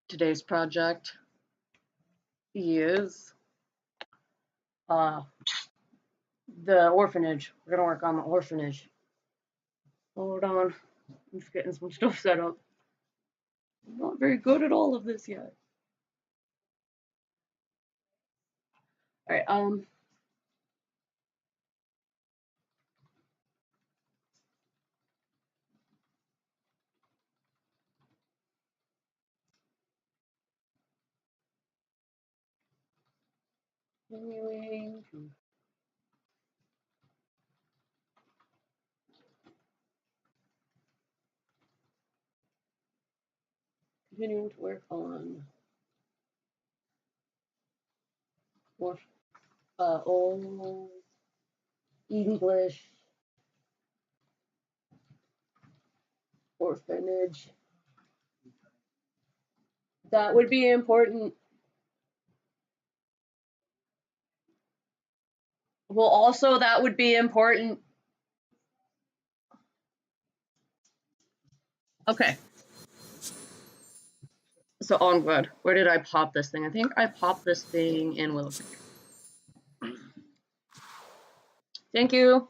Today's project is the orphanage. We're gonna work on the orphanage. Hold on, I'm just getting some stuff set up. I'm not very good at all of this yet. All right, continuing to work on more old English orphanage. That would be important. Well, also that would be important. Okay. So on good. Where did I pop this thing? I think I popped this thing in Willow Creek. Thank you.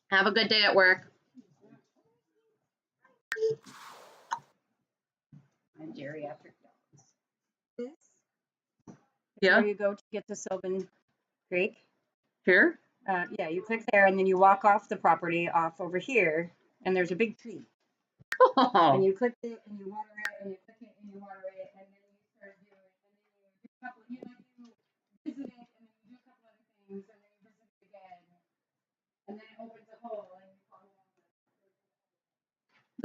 Have a good day at work. I'm geriatric dogs. Yeah. Where you go to get to Sylvan Creek. Here? Yeah, you click there and then you walk off the property off over here, and there's a big tree. Oh. And you click it and you water it and you click it and you water it, and then you start doing it, and then you do a couple, you visit it, and then you do a couple other things, and then you visit it again, and then it opens a hole and you fall down.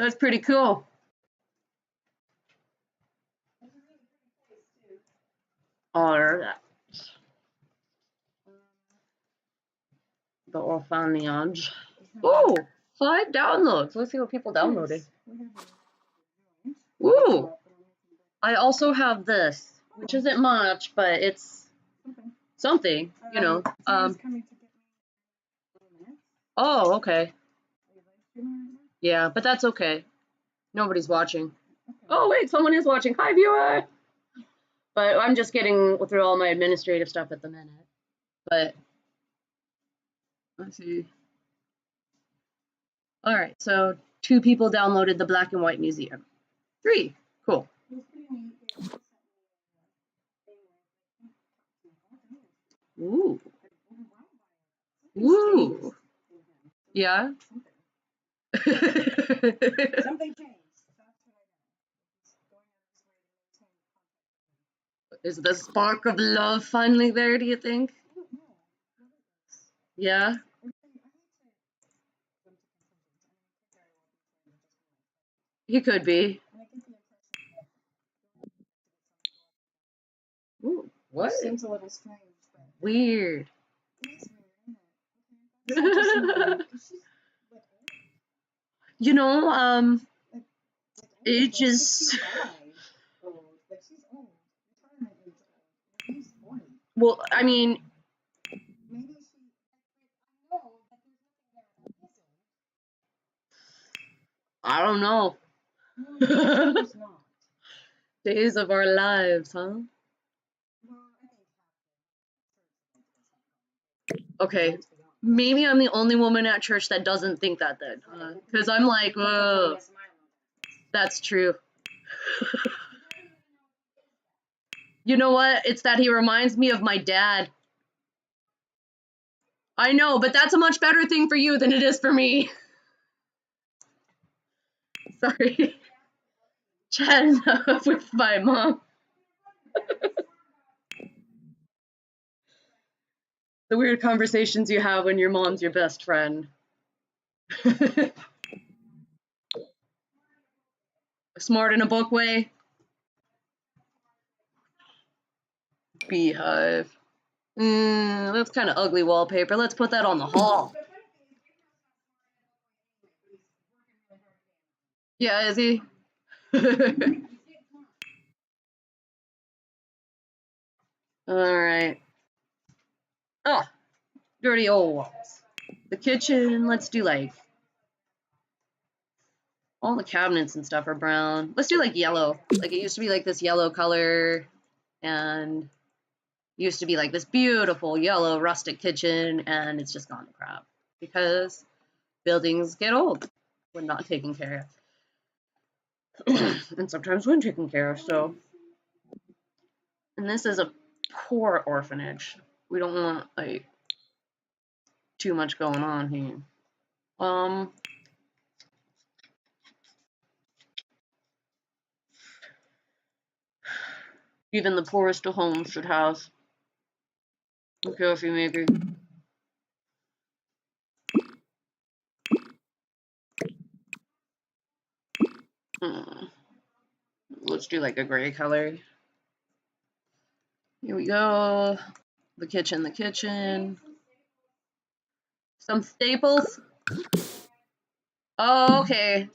That's pretty cool. It's a really pretty place too. Or the Orphanage. Ooh, 5 downloads. Let's see what people downloaded. Ooh. I also have this, which isn't much, but it's something, you know. Oh, okay. Yeah, but that's okay. Nobody's watching. Oh, wait, someone is watching. Hi, viewer. But I'm just getting through all my administrative stuff at the minute. But let's see. All right, so 2 people downloaded the Black and White Museum. 3. Cool. Ooh. Ooh. Yeah. Something changed. Is the spark of love finally there, do you think? Yeah. He could be. Ooh, what? It seems a little strange. But weird. You know, it just. Well, I mean. I don't know. Days of our lives, huh? Okay, maybe I'm the only woman at church that doesn't think that then, because I'm like, whoa, that's true. You know what? It's that he reminds me of my dad. I know, but that's a much better thing for you than it is for me. Sorry. Chatting up with my mom. The weird conversations you have when your mom's your best friend. Smart in a book way. Beehive. That's kind of ugly wallpaper. Let's put that on the hall. Yeah, is he? All right. Oh, dirty old walls. The kitchen, let's do like All the cabinets and stuff are brown. Let's do like yellow. Like it used to be like this yellow color and used to be like this beautiful yellow rustic kitchen, and it's just gone to crap because buildings get old when not taken care of. And sometimes when taken care of, so. And this is a poor orphanage. We don't want like too much going on here. Even the poorest of homes should have a coffee maker. Let's do like a gray color. Here we go. The kitchen. Some staples. Oh, okay.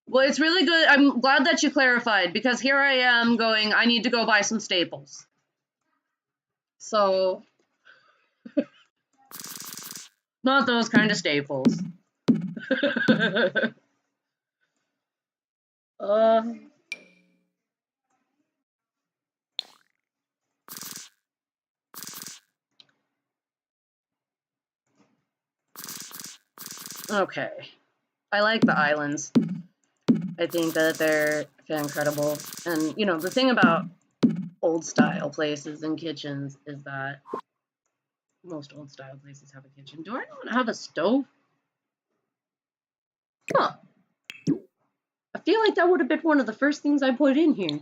Well, it's really good. I'm glad that you clarified because here I am going, I need to go buy some staples. So, not those kind of staples. Okay. I like the islands. I think that they're incredible. And, you know, the thing about old style places and kitchens is that most old style places have a kitchen. Do I not have a stove? Huh. I feel like that would have been one of the first things I put in here.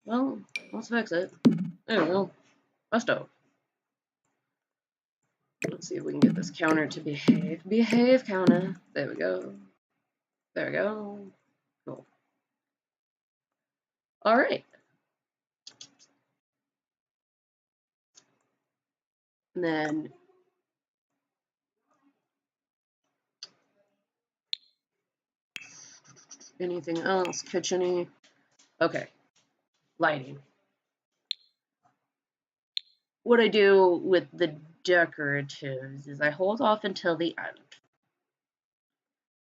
Well, let's fix it. There we go. A stove. Let's see if we can get this counter to behave. Behave, counter. There we go. There we go. Cool. All right. And then anything else? Kitchen-y. Okay. Lighting. What I do with the decoratives is I hold off until the end.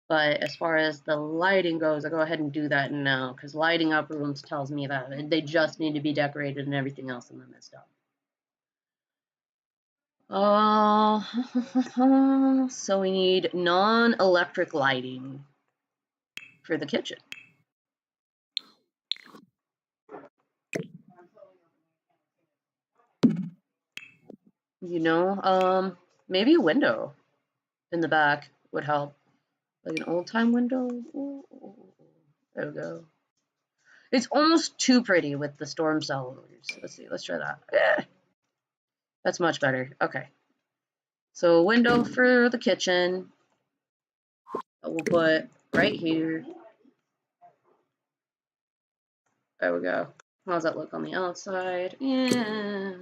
But as far as the lighting goes, I go ahead and do that now because lighting up rooms tells me that they just need to be decorated and everything else in them is done. So we need non-electric lighting for the kitchen. You know, maybe a window in the back would help. Like an old-time window. Ooh, there we go. It's almost too pretty with the storm cellars. Let's see, let's try that. That's much better. Okay. So a window for the kitchen that we'll put right here. There we go. How's that look on the outside? Yeah.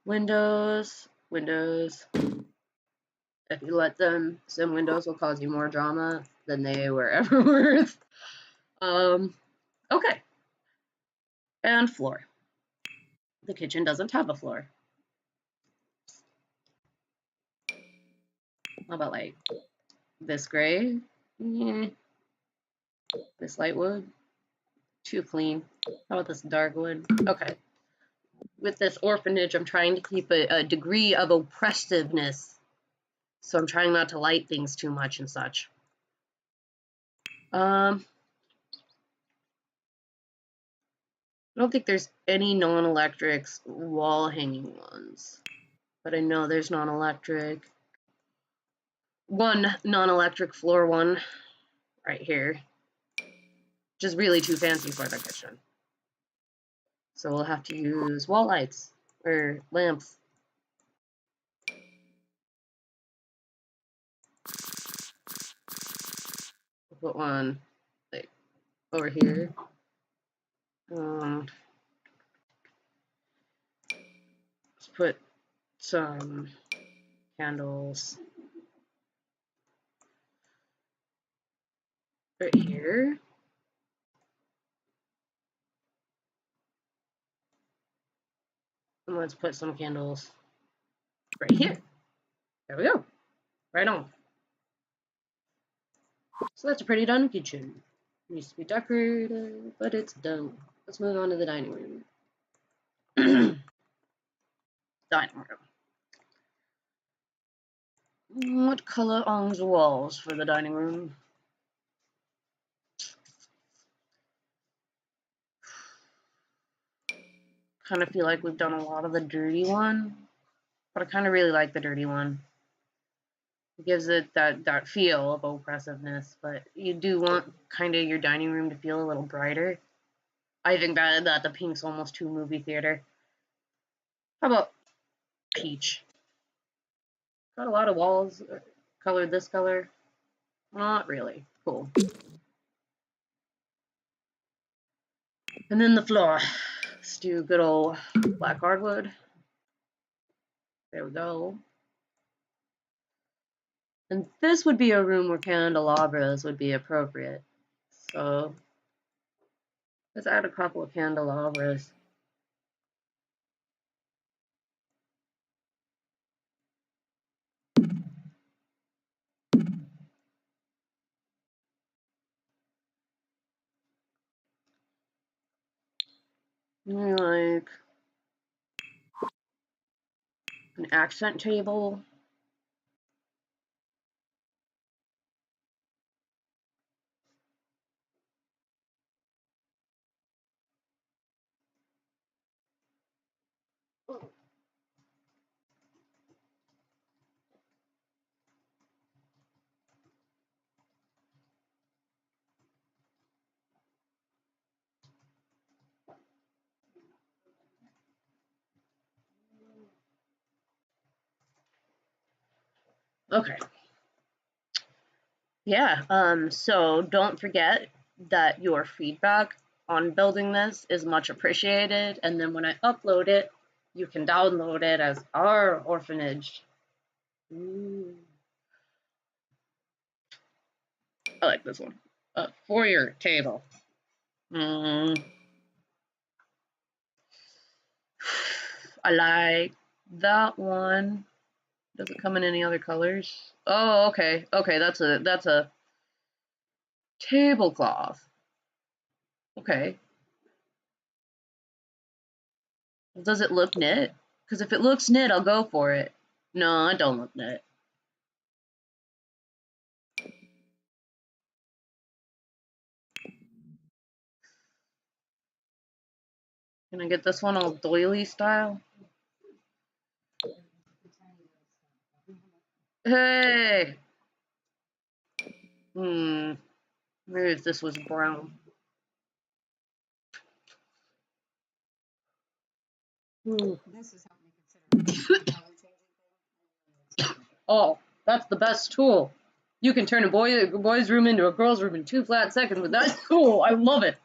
Windows. If you let them, some windows will cause you more drama than they were ever worth. Okay. And floor. The kitchen doesn't have a floor. How about like this gray? Yeah. This light wood? Too clean. How about this dark wood? Okay. With this orphanage, I'm trying to keep a degree of oppressiveness. So I'm trying not to light things too much and such. I don't think there's any non-electrics wall hanging ones. But I know there's non-electric. One non-electric floor one right here. Which is really too fancy for the kitchen. So we'll have to use wall lights or lamps. We'll put one like over here. Let's put some candles right here. And let's put some candles right here. There we go. Right on. So that's a pretty done kitchen. It needs to be decorated, but it's done. Let's move on to the dining room. Dining room. What color on the walls for the dining room? Kind of feel like we've done a lot of the dirty one, but I kind of really like the dirty one. It gives it that feel of oppressiveness, but you do want kind of your dining room to feel a little brighter. I think that the pink's almost too movie theater. How about peach? Got a lot of walls colored this color. Not really. Cool. And then the floor. Let's do good old black hardwood. There we go. And this would be a room where candelabras would be appropriate. So let's add a couple of candelabras. Like an accent table. Okay. Yeah, so don't forget that your feedback on building this is much appreciated, and then when I upload it, you can download it as our orphanage. Ooh. I like this one. For your table. I like that one. Does it come in any other colors? Oh, okay. Okay, that's a tablecloth. Okay. Does it look knit? Because if it looks knit, I'll go for it. No, it don't look knit. Can I get this one all doily style? Hey! Maybe if this was brown. This is helping me consider. Oh, that's the best tool. You can turn a boy's room into a girl's room in 2 flat seconds with that tool. I love it.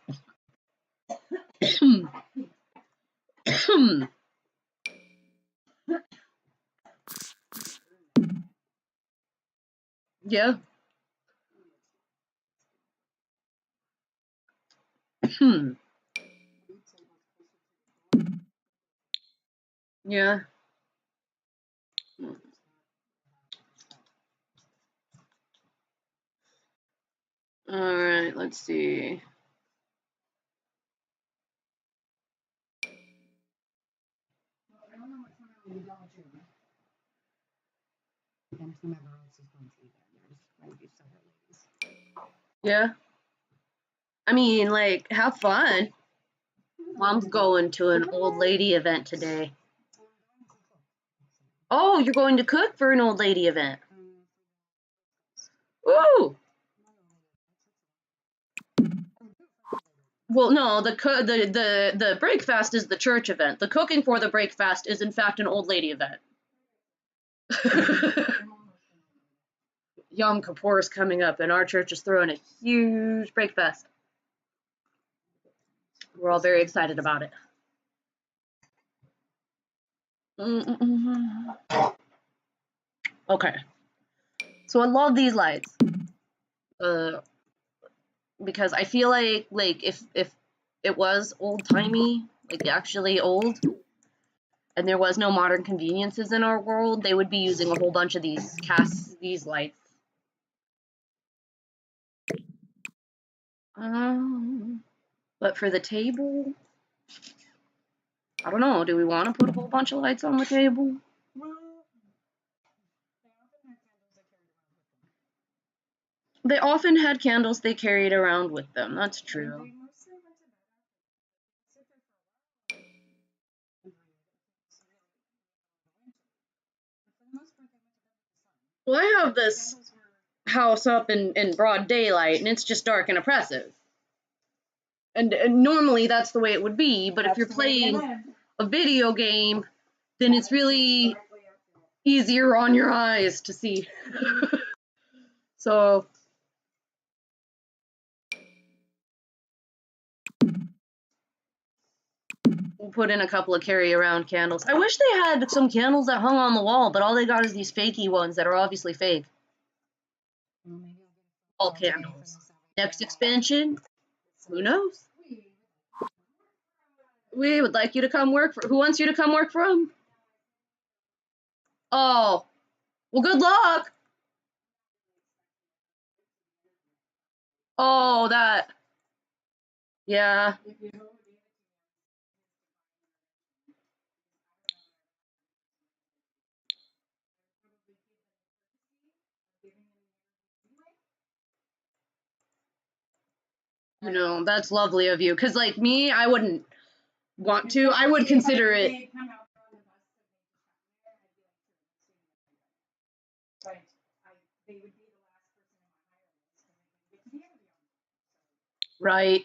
Yeah. Yeah. All right, let's see. Yeah. I mean, like, have fun. Mom's going to an old lady event today. Oh, you're going to cook for an old lady event. Ooh. Well, no, the breakfast is the church event. The cooking for the breakfast is in fact an old lady event. Yom Kippur is coming up, and our church is throwing a huge breakfast. We're all very excited about it. Okay, so I love these lights because I feel like if it was old timey, like actually old, and there was no modern conveniences in our world, they would be using a whole bunch of these lights. But for the table, I don't know. Do we want to put a whole bunch of lights on the table? They often had candles they carried around with them. That's true. Well, I have this house up in broad daylight, and it's just dark and oppressive. And normally that's the way it would be, but if you're playing a video game, then it's really easier on your eyes to see. So we'll put in a couple of carry-around candles. I wish they had some candles that hung on the wall, but all they got is these fakey ones that are obviously fake. All candles. Next expansion, who knows? We would like you to come work for. Who wants you to come work for them? Oh, well, good luck. Oh, that. Yeah. You know, that's lovely of you. Because, like me, I wouldn't want to. I would consider it. Right.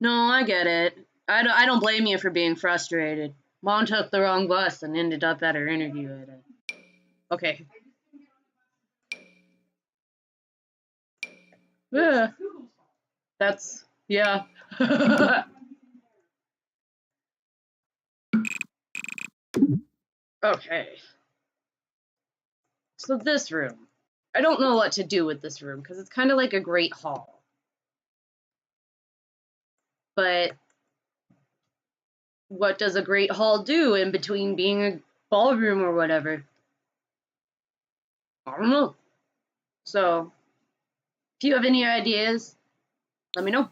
No, I get it. I don't blame you for being frustrated. Mom took the wrong bus and ended up at her interview at it. Okay. Yeah. That's, yeah. Okay. So this room. I don't know what to do with this room because it's kind of like a great hall. But what does a great hall do in between being a ballroom or whatever? I don't know. So, if you have any ideas, let me know.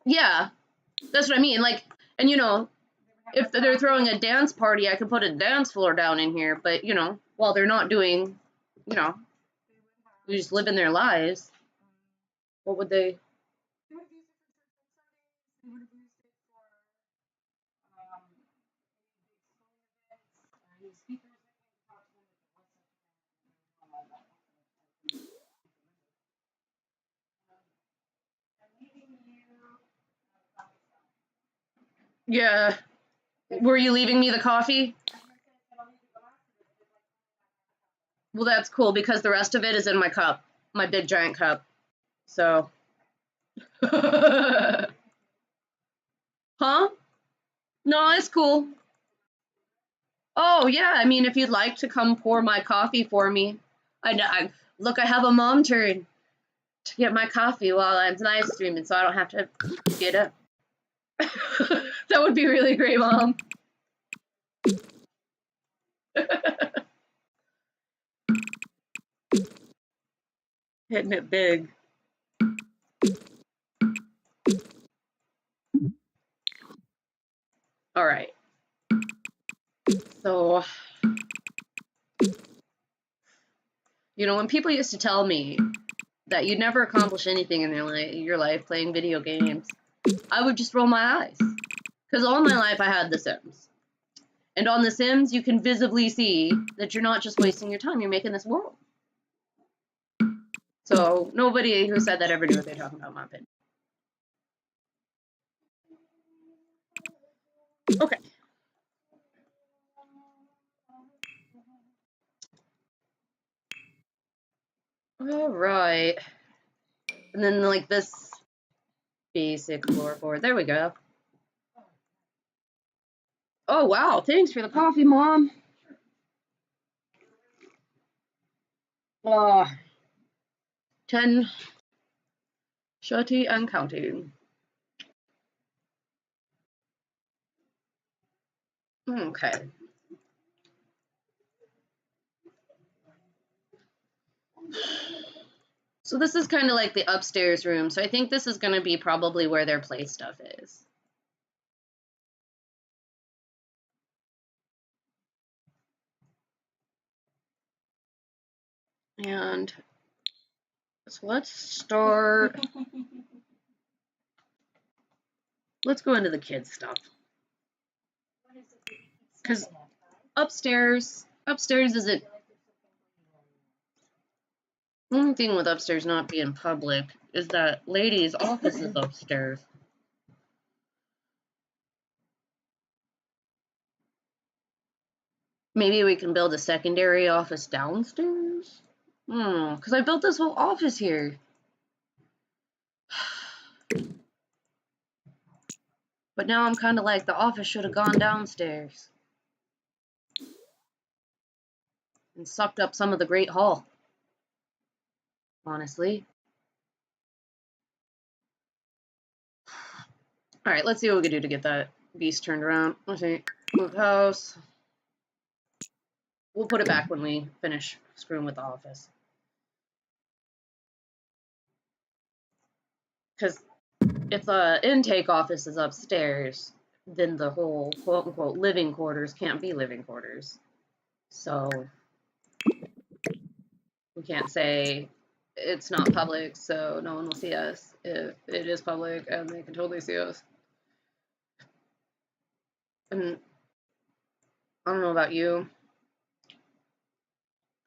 Yeah, that's what I mean. Like, and you know, if they're throwing a dance party, I could put a dance floor down in here. But you know, while they're not doing, you know, they're just living their lives. What would they? Yeah. Were you leaving me the coffee? Well, that's cool because the rest of it is in my cup, my big giant cup. So. Huh? No, it's cool. Oh, yeah. I mean, if you'd like to come pour my coffee for me. Look, I have a mom turn to get my coffee while I'm live streaming, so I don't have to get up. That would be really great, Mom. Hitting it big. All right. So, you know, when people used to tell me that you'd never accomplish anything in your life playing video games, I would just roll my eyes. Because all my life I had The Sims. And on The Sims, you can visibly see that you're not just wasting your time, you're making this world. So nobody who said that ever knew what they're talking about, in my opinion. Okay. All right. And then like this basic floorboard. There we go. Oh, wow. Thanks for the coffee, Mom. Oh, 10 Shutty and counting. Okay. So this is kind of like the upstairs room. So I think this is going to be probably where their play stuff is. And so let's start. Let's go into the kids' stuff. Because upstairs isn't. The only thing with upstairs not being public is that ladies' office is upstairs. Maybe we can build a secondary office downstairs? Because I built this whole office here. But now I'm kind of like the office should have gone downstairs. And sucked up some of the Great Hall. Honestly. Alright, let's see what we can do to get that beast turned around. Let's see. Move house. We'll put it back when we finish screwing with the office. Because if the intake office is upstairs, then the whole quote-unquote living quarters can't be living quarters. So we can't say it's not public, so no one will see us if it is public, and they can totally see us. And I don't know about you,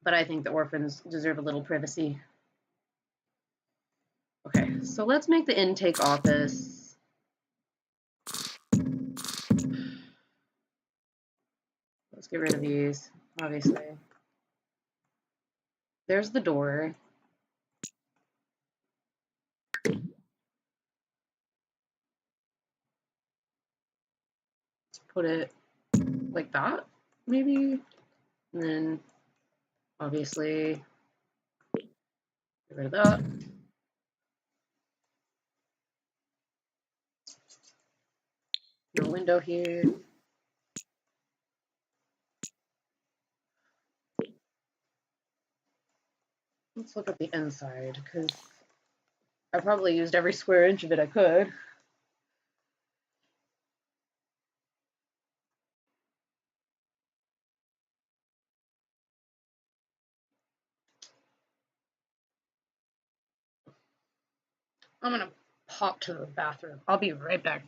but I think the orphans deserve a little privacy. Okay, so let's make the intake office. Let's get rid of these, obviously. There's the door. Let's put it like that, maybe. And then, obviously, get rid of that. No window here. Let's look at the inside, because I probably used every square inch of it I could. I'm gonna pop to the bathroom. I'll be right back.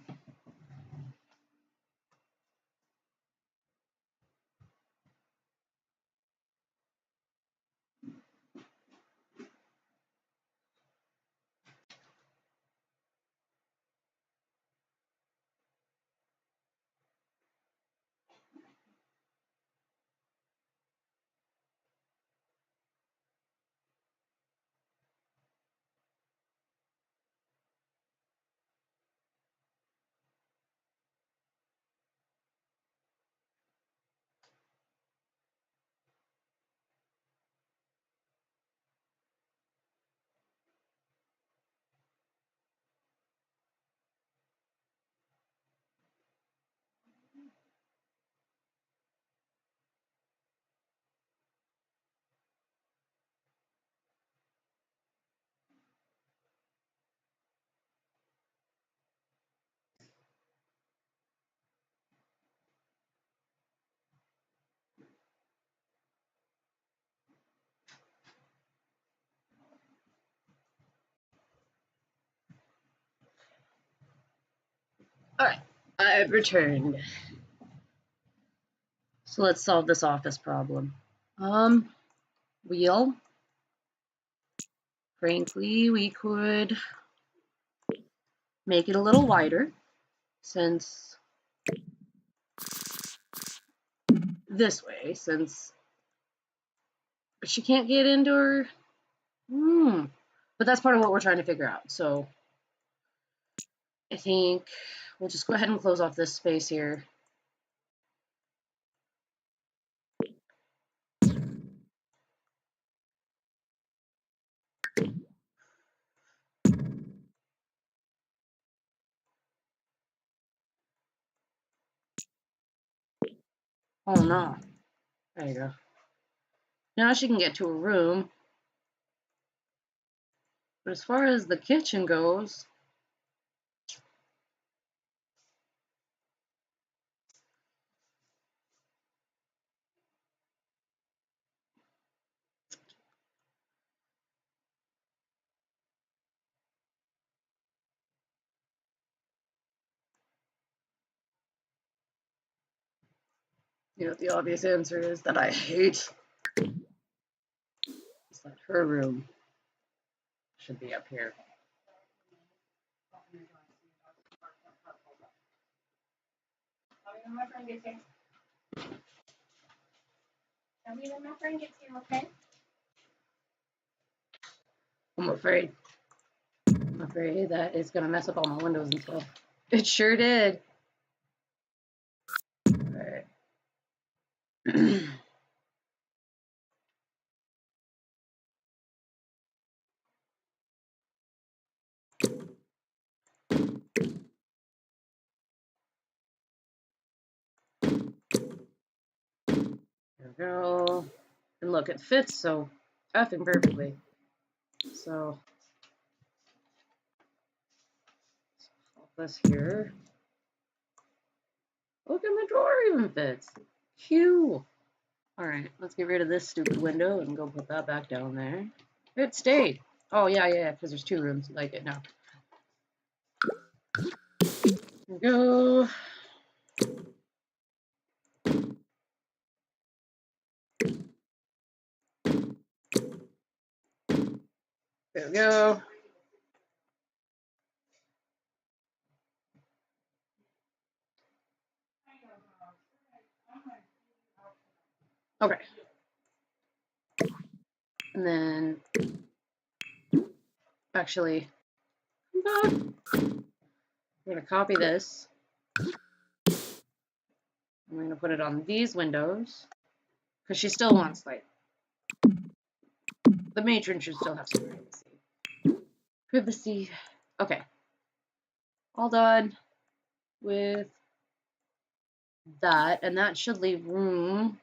Alright, I've returned. So let's solve this office problem. Wheel. Frankly, we could make it a little wider, since this way, since she can't get into her. But that's part of what we're trying to figure out. So I think we'll just go ahead and close off this space here. Oh no. There you go. Now she can get to a room. But as far as the kitchen goes, you know, the obvious answer is that I hate is that her room should be up here. My friend gets here. Tell me when my friend gets here, okay? I'm afraid. I'm afraid that it's gonna mess up all my windows and stuff. It sure did. Alright. There we go. And look, it fits so effing perfectly. So, pop this here. Look, and the drawer even fits. Cute. Alright, let's get rid of this stupid window and go put that back down there. It stayed. Oh, yeah, because there's 2 rooms like it now. There we go. There we go. Okay. And then, actually, I'm going to copy this. I'm going to put it on these windows. Because she still wants, like, the matron should still have some privacy. Privacy. Okay. All done with that. And that should leave room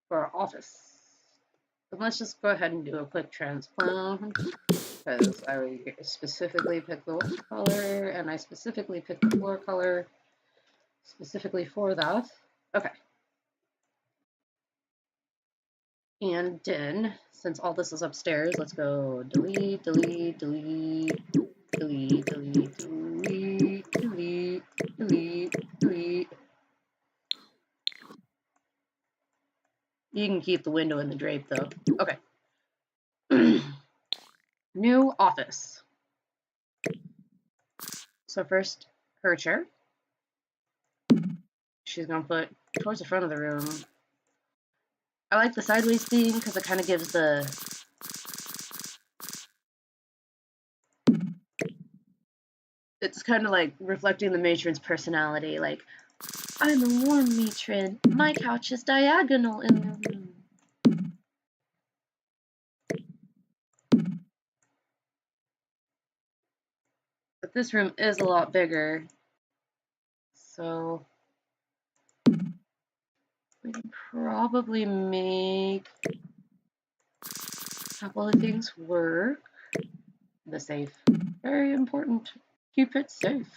for our office. So let's just go ahead and do a quick transplant. Because I specifically picked the wall color, and I specifically picked the floor color specifically for that. Okay. And then, since all this is upstairs, let's go delete, delete, delete, delete, delete, delete, delete, delete, delete. You can keep the window and the drape though. Okay. New office. So first, her chair. She's gonna put towards the front of the room. I like the sideways theme because it kind of gives the it's kind of like reflecting the matron's personality. Like, I'm a warm matron. My couch is diagonal in the room. But this room is a lot bigger. So we can probably make a couple of things work. The safe. Very important. Keep it safe.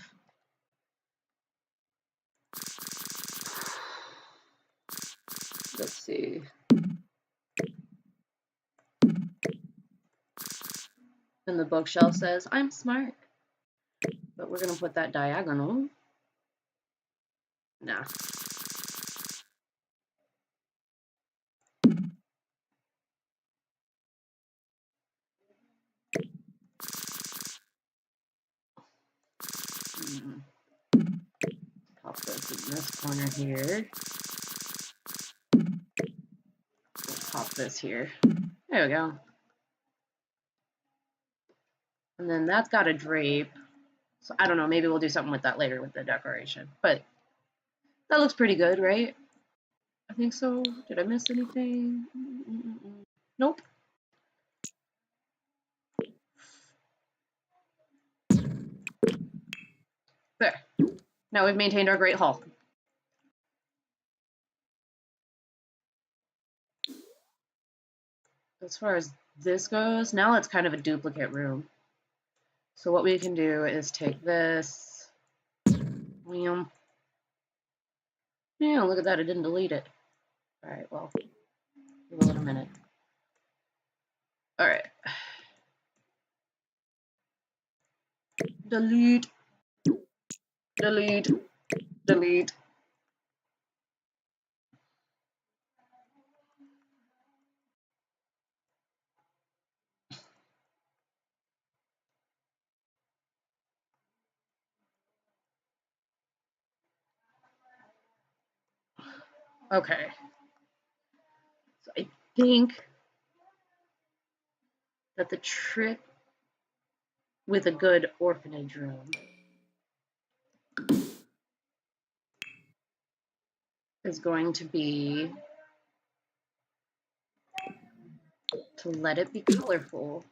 Let's see. And the bookshelf says, I'm smart. But we're going to put that diagonal. Nah. Pop this in this corner here. Pop this here. There we go. And then that's got a drape. So I don't know, maybe we'll do something with that later with the decoration. But that looks pretty good, right? I think so. Did I miss anything? Nope. There. Now we've maintained our great hall. as far as this goes, now it's kind of a duplicate room. So what we can do is take this. Yeah, look at that, it didn't delete it. Alright, well, give it a minute. Alright. Delete. Delete. Delete. Okay. So I think that the trick with a good orphanage room is going to be to let it be colorful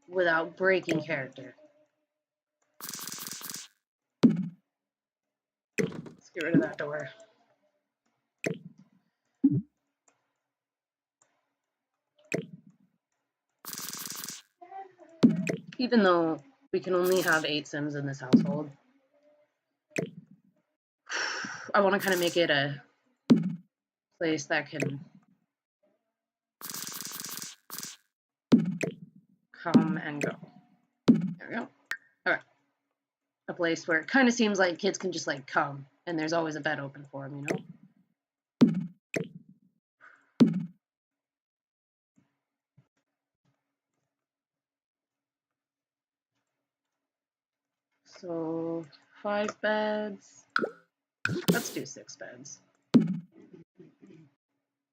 without breaking character. Let's get rid of that door. Even though we can only have 8 Sims in this household, I want to kind of make it a place that can come and go. There we go. All right. A place where it kind of seems like kids can just like come and there's always a bed open for them, you know? So 5 beds. Let's do 6 beds.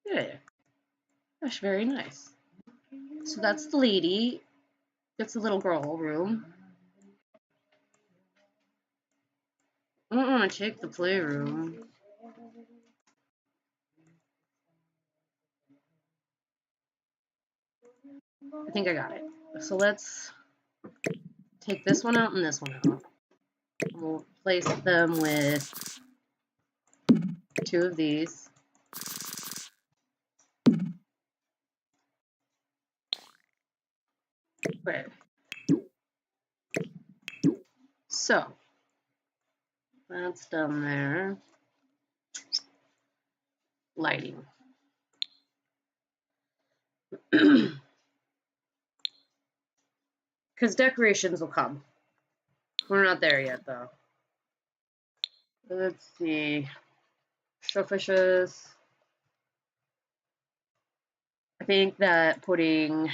Yeah. That's very nice. So that's the lady. That's the little girl room. I don't want to take the playroom. I think I got it. So let's take this one out and this one out. We'll place them with 2 of these. Okay. So that's done there. Lighting. Because decorations will come. We're not there yet, though. Let's see. Shellfishes. I think that putting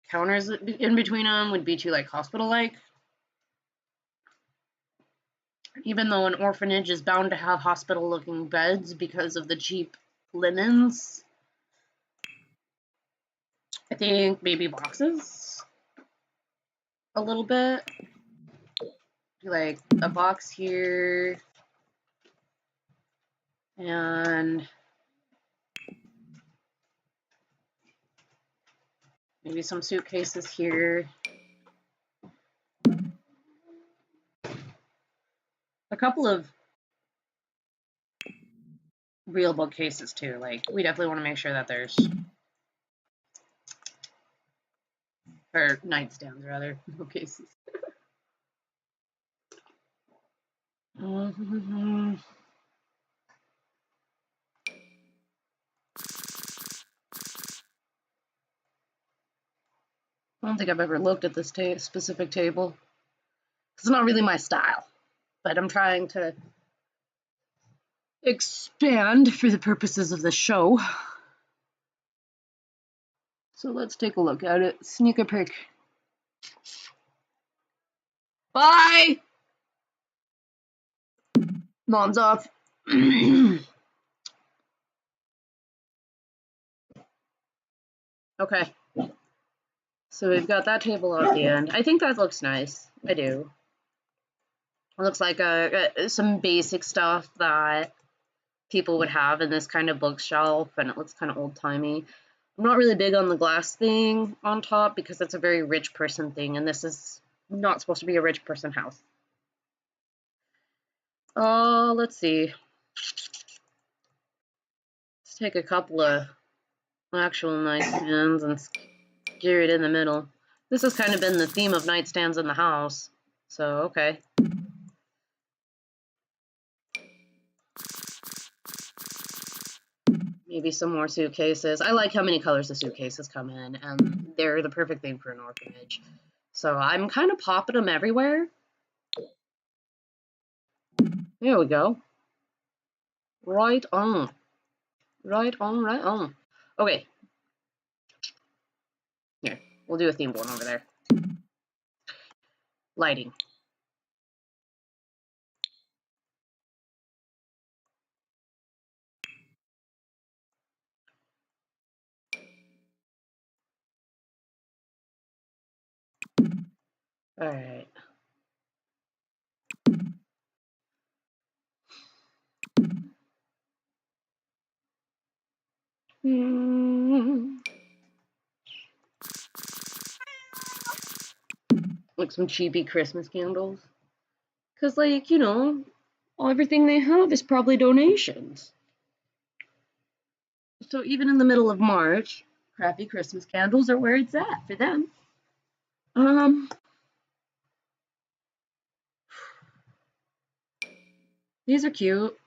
counters in between them would be too, like, hospital-like. Even though an orphanage is bound to have hospital-looking beds because of the cheap linens. I think maybe boxes a little bit. Like a box here and maybe some suitcases here. A couple of real bookcases too. Like we definitely want to make sure that there's, or nightstands rather, bookcases. I don't think I've ever looked at this specific table. It's not really my style, but I'm trying to expand for the purposes of the show. So let's take a look at it. Sneak a peek. Bye! Mom's off. Okay. So we've got that table at the end. I think that looks nice. I do. It looks like some basic stuff that people would have in this kind of bookshelf, and it looks kind of old-timey. I'm not really big on the glass thing on top because it's a very rich person thing, and this is not supposed to be a rich person house. Let's see. Let's take a couple of actual nightstands and gear it in the middle. This has kind of been the theme of nightstands in the house, so okay. Maybe some more suitcases. I like how many colors the suitcases come in, and they're the perfect thing for an orphanage. So I'm kind of popping them everywhere. There we go. Right on. Right on, right on. Okay. Here, we'll do a themed one over there. Lighting. All right. Like some cheapy Christmas candles. Because, like, you know, everything they have is probably donations. So even in the middle of March, crappy Christmas candles are where it's at for them. These are cute.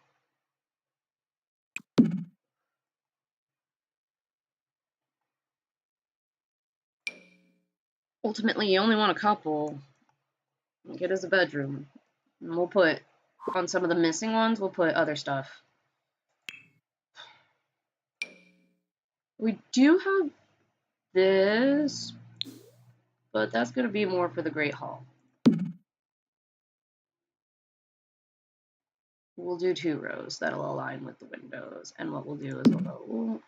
Ultimately, you only want a couple. Get us a bedroom. And we'll put, on some of the missing ones, we'll put other stuff. We do have this, but that's going to be more for the Great Hall. We'll do 2 rows. That'll align with the windows. And what we'll do is we'll go...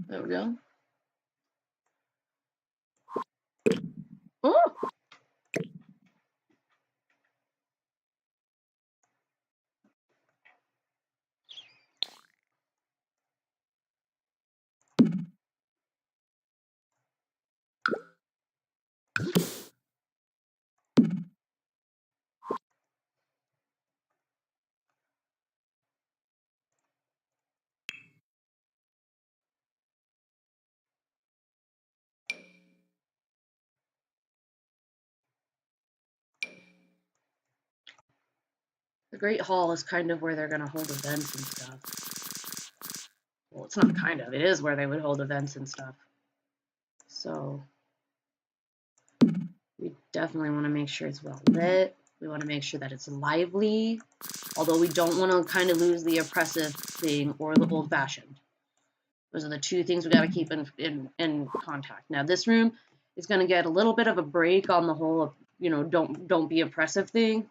There we go. Oh! The Great Hall is kind of where they're going to hold events and stuff. Well, it's not kind of. It is where they would hold events and stuff. So we definitely want to make sure it's well lit. We want to make sure that it's lively, although we don't want to kind of lose the oppressive thing or the old-fashioned. Those are the 2 things we got to keep in contact. Now, this room is going to get a little bit of a break on the whole, you know, don't be oppressive thing,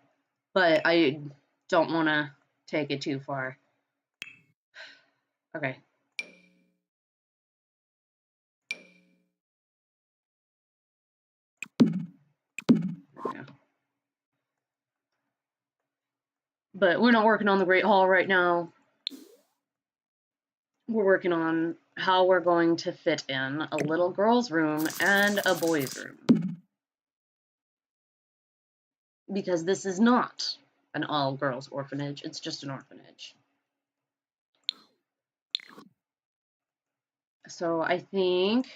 but I don't want to take it too far. Okay. Yeah. But we're not working on the Great Hall right now. We're working on how we're going to fit in a little girl's room and a boy's room. Because this is not an all-girls orphanage, it's just an orphanage. So I think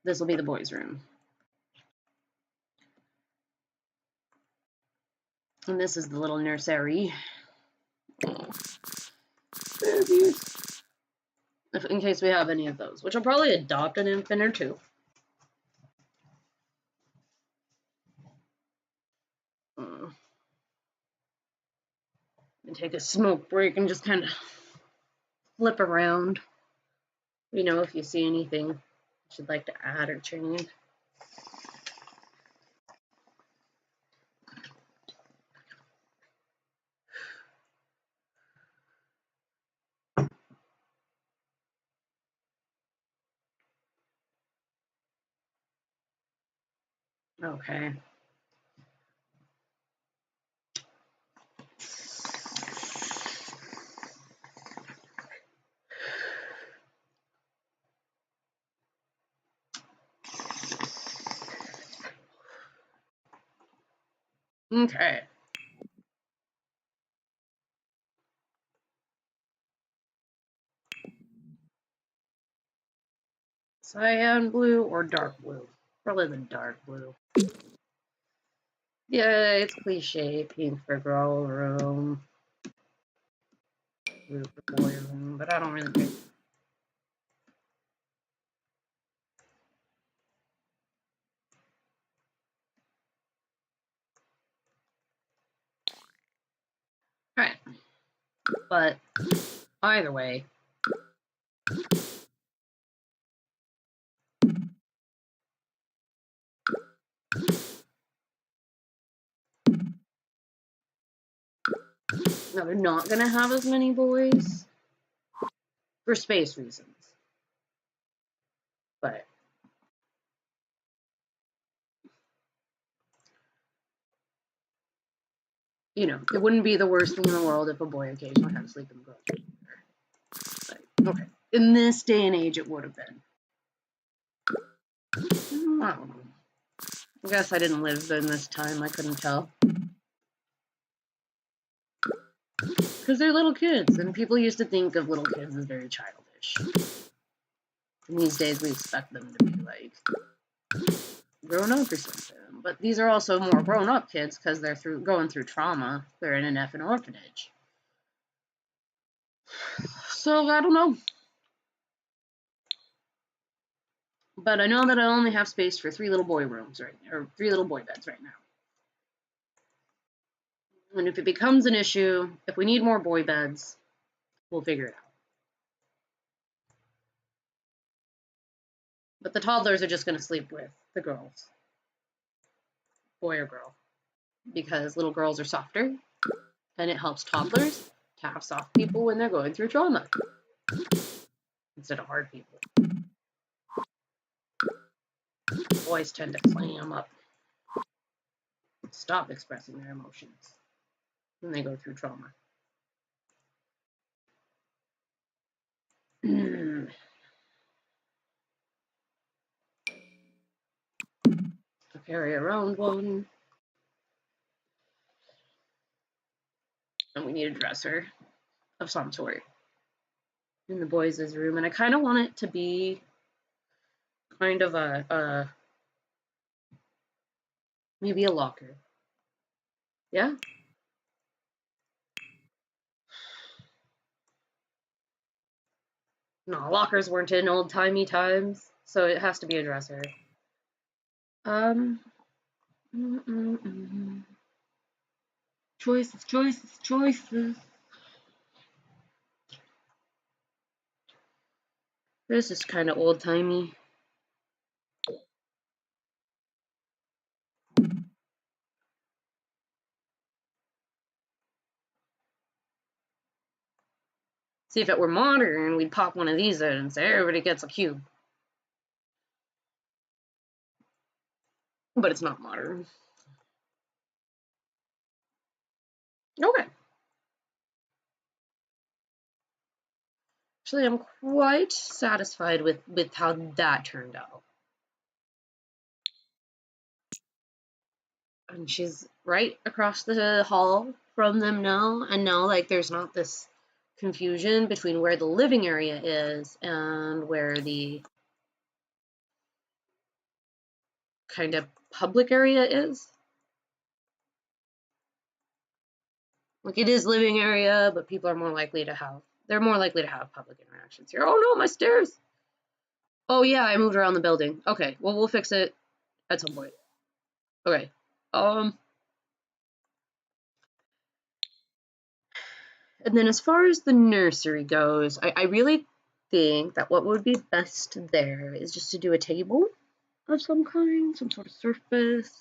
this will be the boys' room. And this is the little nursery. Babies. In case we have any of those, which will probably adopt an infant or 2. And take a smoke break and just kind of flip around. You know, if you see anything you should like to add or change. Okay. Okay. Cyan blue or dark blue? Probably the dark blue. Yeah, it's cliche. Pink for girl room. Blue for boy room, but I don't really think. Alright. But either way. Now they're not gonna have as many boys for space reasons. But you know, it wouldn't be the worst thing in the world if a boy occasionally had to sleep in the girl's room. But, okay. In this day and age, it would have been. I don't know. I guess I didn't live in this time. I couldn't tell. Because they're little kids, and people used to think of little kids as very childish. And these days, we expect them to be, like, grown up or something. But these are also more grown up kids because they're going through trauma. They're in an effing orphanage. So, I don't know. But I know that I only have space for 3 little boy rooms right now, or 3 little boy beds right now. And if it becomes an issue, if we need more boy beds, we'll figure it out. But the toddlers are just going to sleep with the girls, boy or girl, because little girls are softer, and it helps toddlers to have soft people when they're going through trauma instead of hard people. Boys tend to clam up, stop expressing their emotions when they go through trauma. To carry around one. And we need a dresser of some sort in the boys' room. And I kind of want it to be kind of maybe a locker. Yeah? No, lockers weren't in old-timey times, so it has to be a dresser. Choices, choices, choices. This is kind of old-timey. See, if it were modern, we'd pop one of these in and say everybody gets a cube. But it's not modern. Okay. Actually, I'm quite satisfied with how that turned out. And she's right across the hall from them now, and now, like, there's not this confusion between where the living area is and where the kind of public area is. Like, it is living area, but people are more likely to have, they're more likely to have public interactions here. Oh no, my stairs! Oh yeah, I moved around the building. Okay, well, we'll fix it at some point. Okay. And then as far as the nursery goes, I really think that what would be best there is just to do a table of some kind, some sort of surface.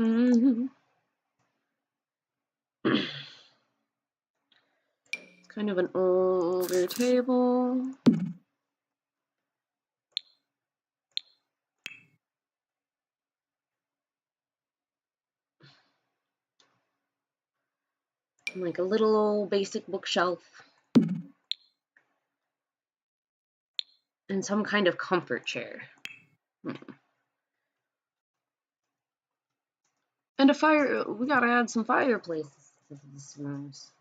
It's kind of an older table. Like a little basic bookshelf. And some kind of comfort chair. And a fire. We gotta add some fireplaces to these rooms.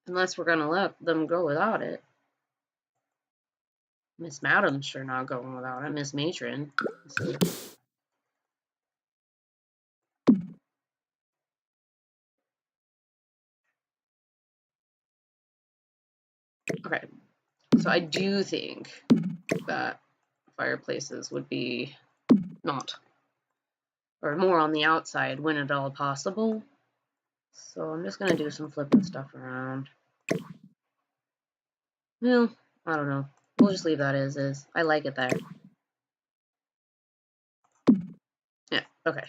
Unless we're gonna let them go without it. Miss Madam's sure not going without it. Miss Matron. Okay. So I do think that fireplaces would be not, or more on the outside when at all possible. So I'm just gonna do some flipping stuff around. Well, I don't know. We'll just leave that as is. I like it there. Yeah, okay.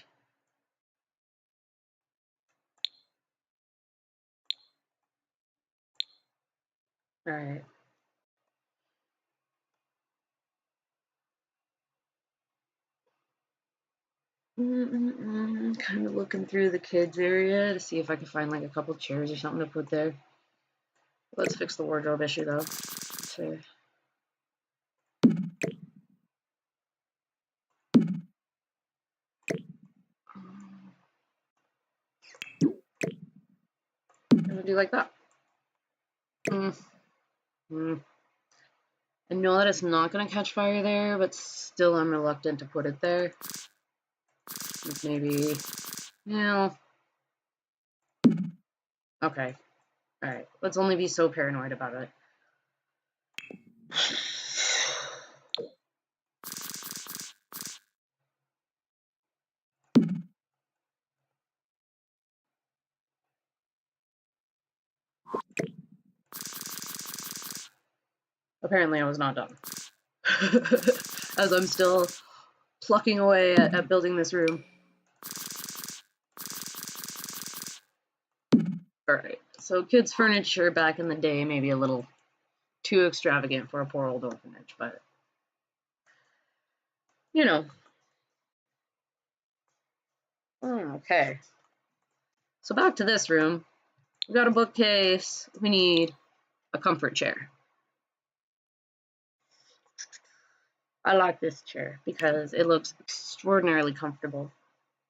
Alright. Kind of looking through the kids area to see if I can find like a couple chairs or something to put there. Let's fix the wardrobe issue though. So, I'm gonna do like that. I know that it's not gonna catch fire there, but still I'm reluctant to put it there. Maybe, yeah. Okay. Alright. Let's only be so paranoid about it. Apparently I was not done. As I'm still plucking away at building this room. Alright, so kids' furniture back in the day may be a little too extravagant for a poor old orphanage, but you know. Okay. So back to this room. We got a bookcase. We need a comfort chair. I like this chair because it looks extraordinarily comfortable.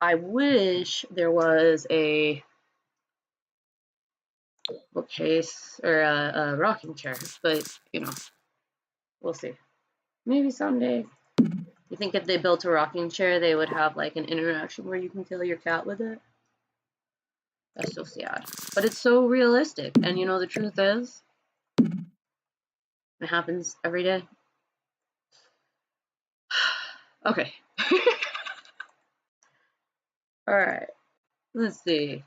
I wish there was a bookcase or a rocking chair, but you know, we'll see. Maybe someday. You think if they built a rocking chair, they would have like an interaction where you can kill your cat with it? That's so sad. But it's so realistic. And you know, the truth is, it happens every day. Okay. Alright. Let's see.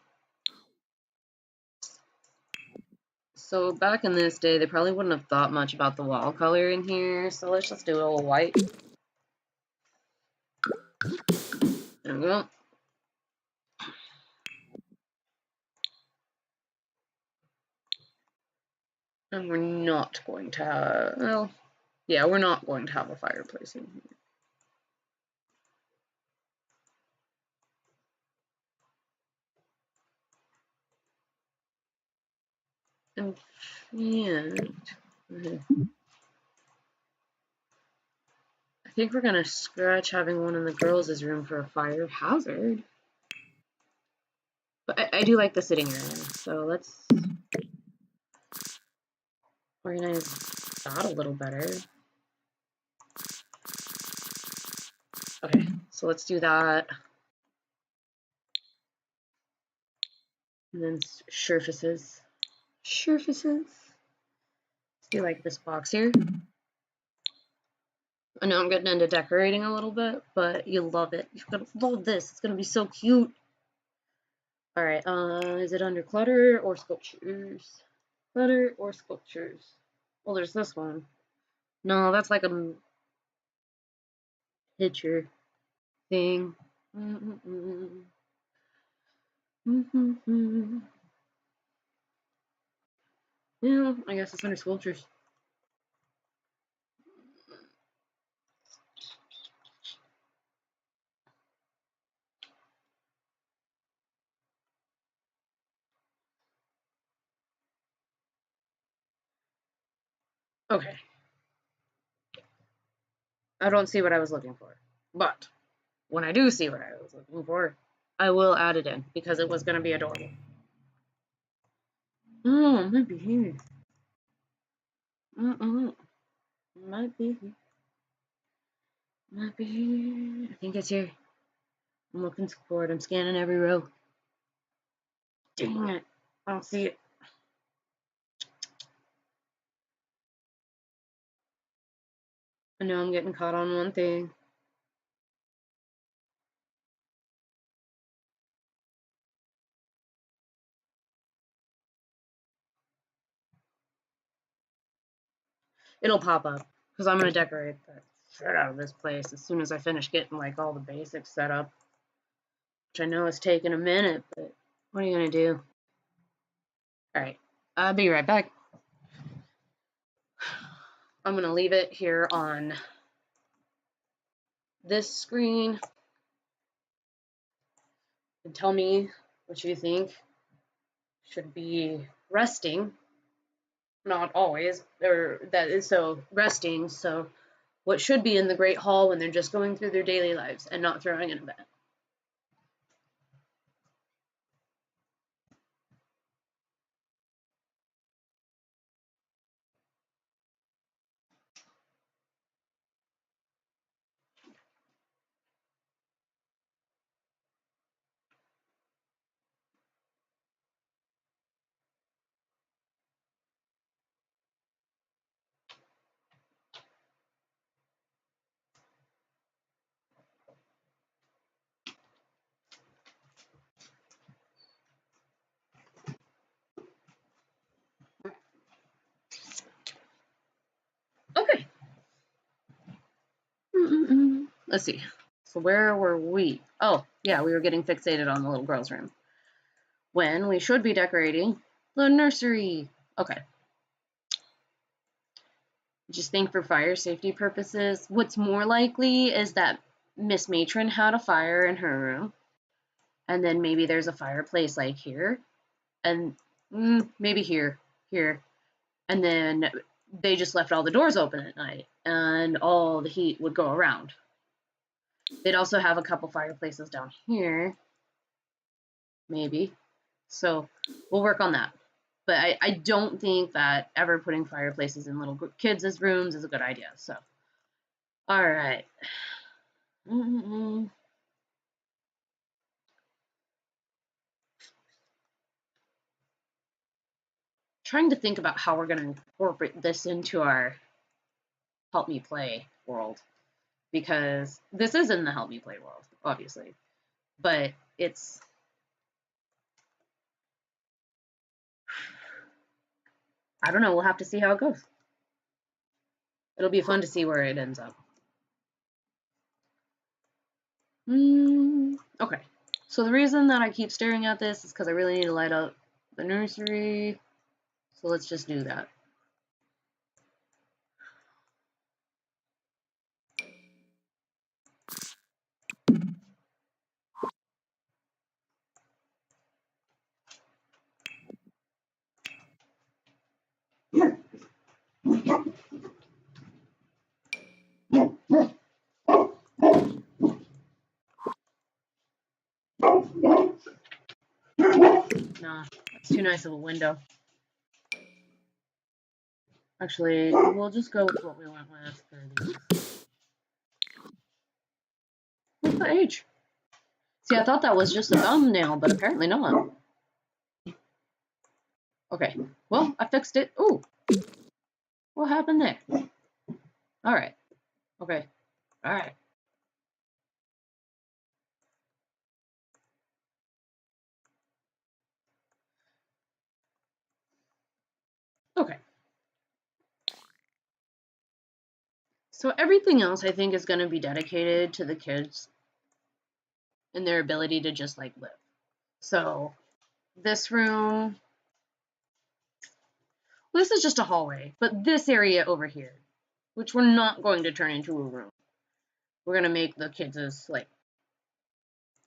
So back in this day, they probably wouldn't have thought much about the wall color in here. So let's just do a little white. There we go. And we're not going to have, well, yeah, we're not going to have a fireplace in here. And I think we're gonna scratch having one in the girls' room for a fire hazard. But I do like the sitting area, so let's organize that a little better. Okay, so let's do that. And then surfaces. Surfaces. Let's do like this box here. I know I'm getting into decorating a little bit, but you'll love it. You're gonna love this. It's gonna be so cute. Alright, is it under clutter or sculptures? Clutter or sculptures? Well, there's this one. No, that's like a picture thing. Yeah, I guess it's under sculptures. Okay. I don't see what I was looking for. But when I do see what I was looking for, I will add it in because it was going to be adorable. Oh, it might be here. Might be here. Might be here. I think it's here. I'm looking for it. I'm scanning every row. Dang it. I don't see it. I know I'm getting caught on one thing. It'll pop up because I'm going to decorate the shit out of this place as soon as I finish getting like all the basics set up, which I know is taking a minute, but what are you going to do? All right. I'll be right back. I'm going to leave it here on this screen and tell me what you think should be resting. Not always, or that is so resting. So what should be in the Great Hall when they're just going through their daily lives and not throwing an event. Okay. Let's see. So where were we? Oh, yeah, we were getting fixated on the little girl's room. When we should be decorating the nursery. Okay. Just think for fire safety purposes, what's more likely is that Miss Matron had a fire in her room, and then maybe there's a fireplace like here, and maybe here, and then they just left all the doors open at night, and all the heat would go around. They'd also have a couple fireplaces down here, maybe. So we'll work on that. But I don't think that ever putting fireplaces in little kids' rooms is a good idea. So, all right. Trying to think about how we're going to incorporate this into our Help Me Play world. Because this is in the Help Me Play world, obviously. But it's... I don't know. We'll have to see how it goes. It'll be fun to see where it ends up. Okay. So the reason that I keep staring at this is because I really need to light up the nursery. So let's just do that. Nah, it's too nice of a window. Actually, we'll just go with what we went with for these. What's the age? See, I thought that was just a thumbnail, but apparently not. Okay, well, I fixed it. Ooh, what happened there? All right, okay, all right. Okay. So everything else, I think, is going to be dedicated to the kids and their ability to just, like, live. So this room, well, this is just a hallway, but this area over here, which we're not going to turn into a room, we're going to make the kids' like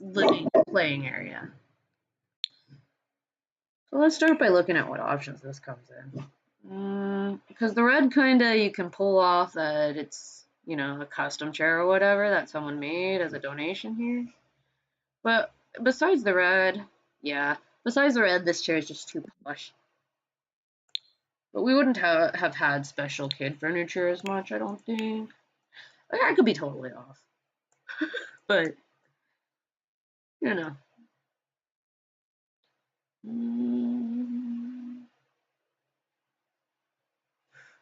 living, playing area. So let's start by looking at what options this comes in. Because the red kinda you can pull off that it's, you know, a custom chair or whatever that someone made as a donation here. But besides the red, yeah, besides the red, this chair is just too plush. But we wouldn't have had special kid furniture as much, I don't think. Like, I could be totally off. But, you know.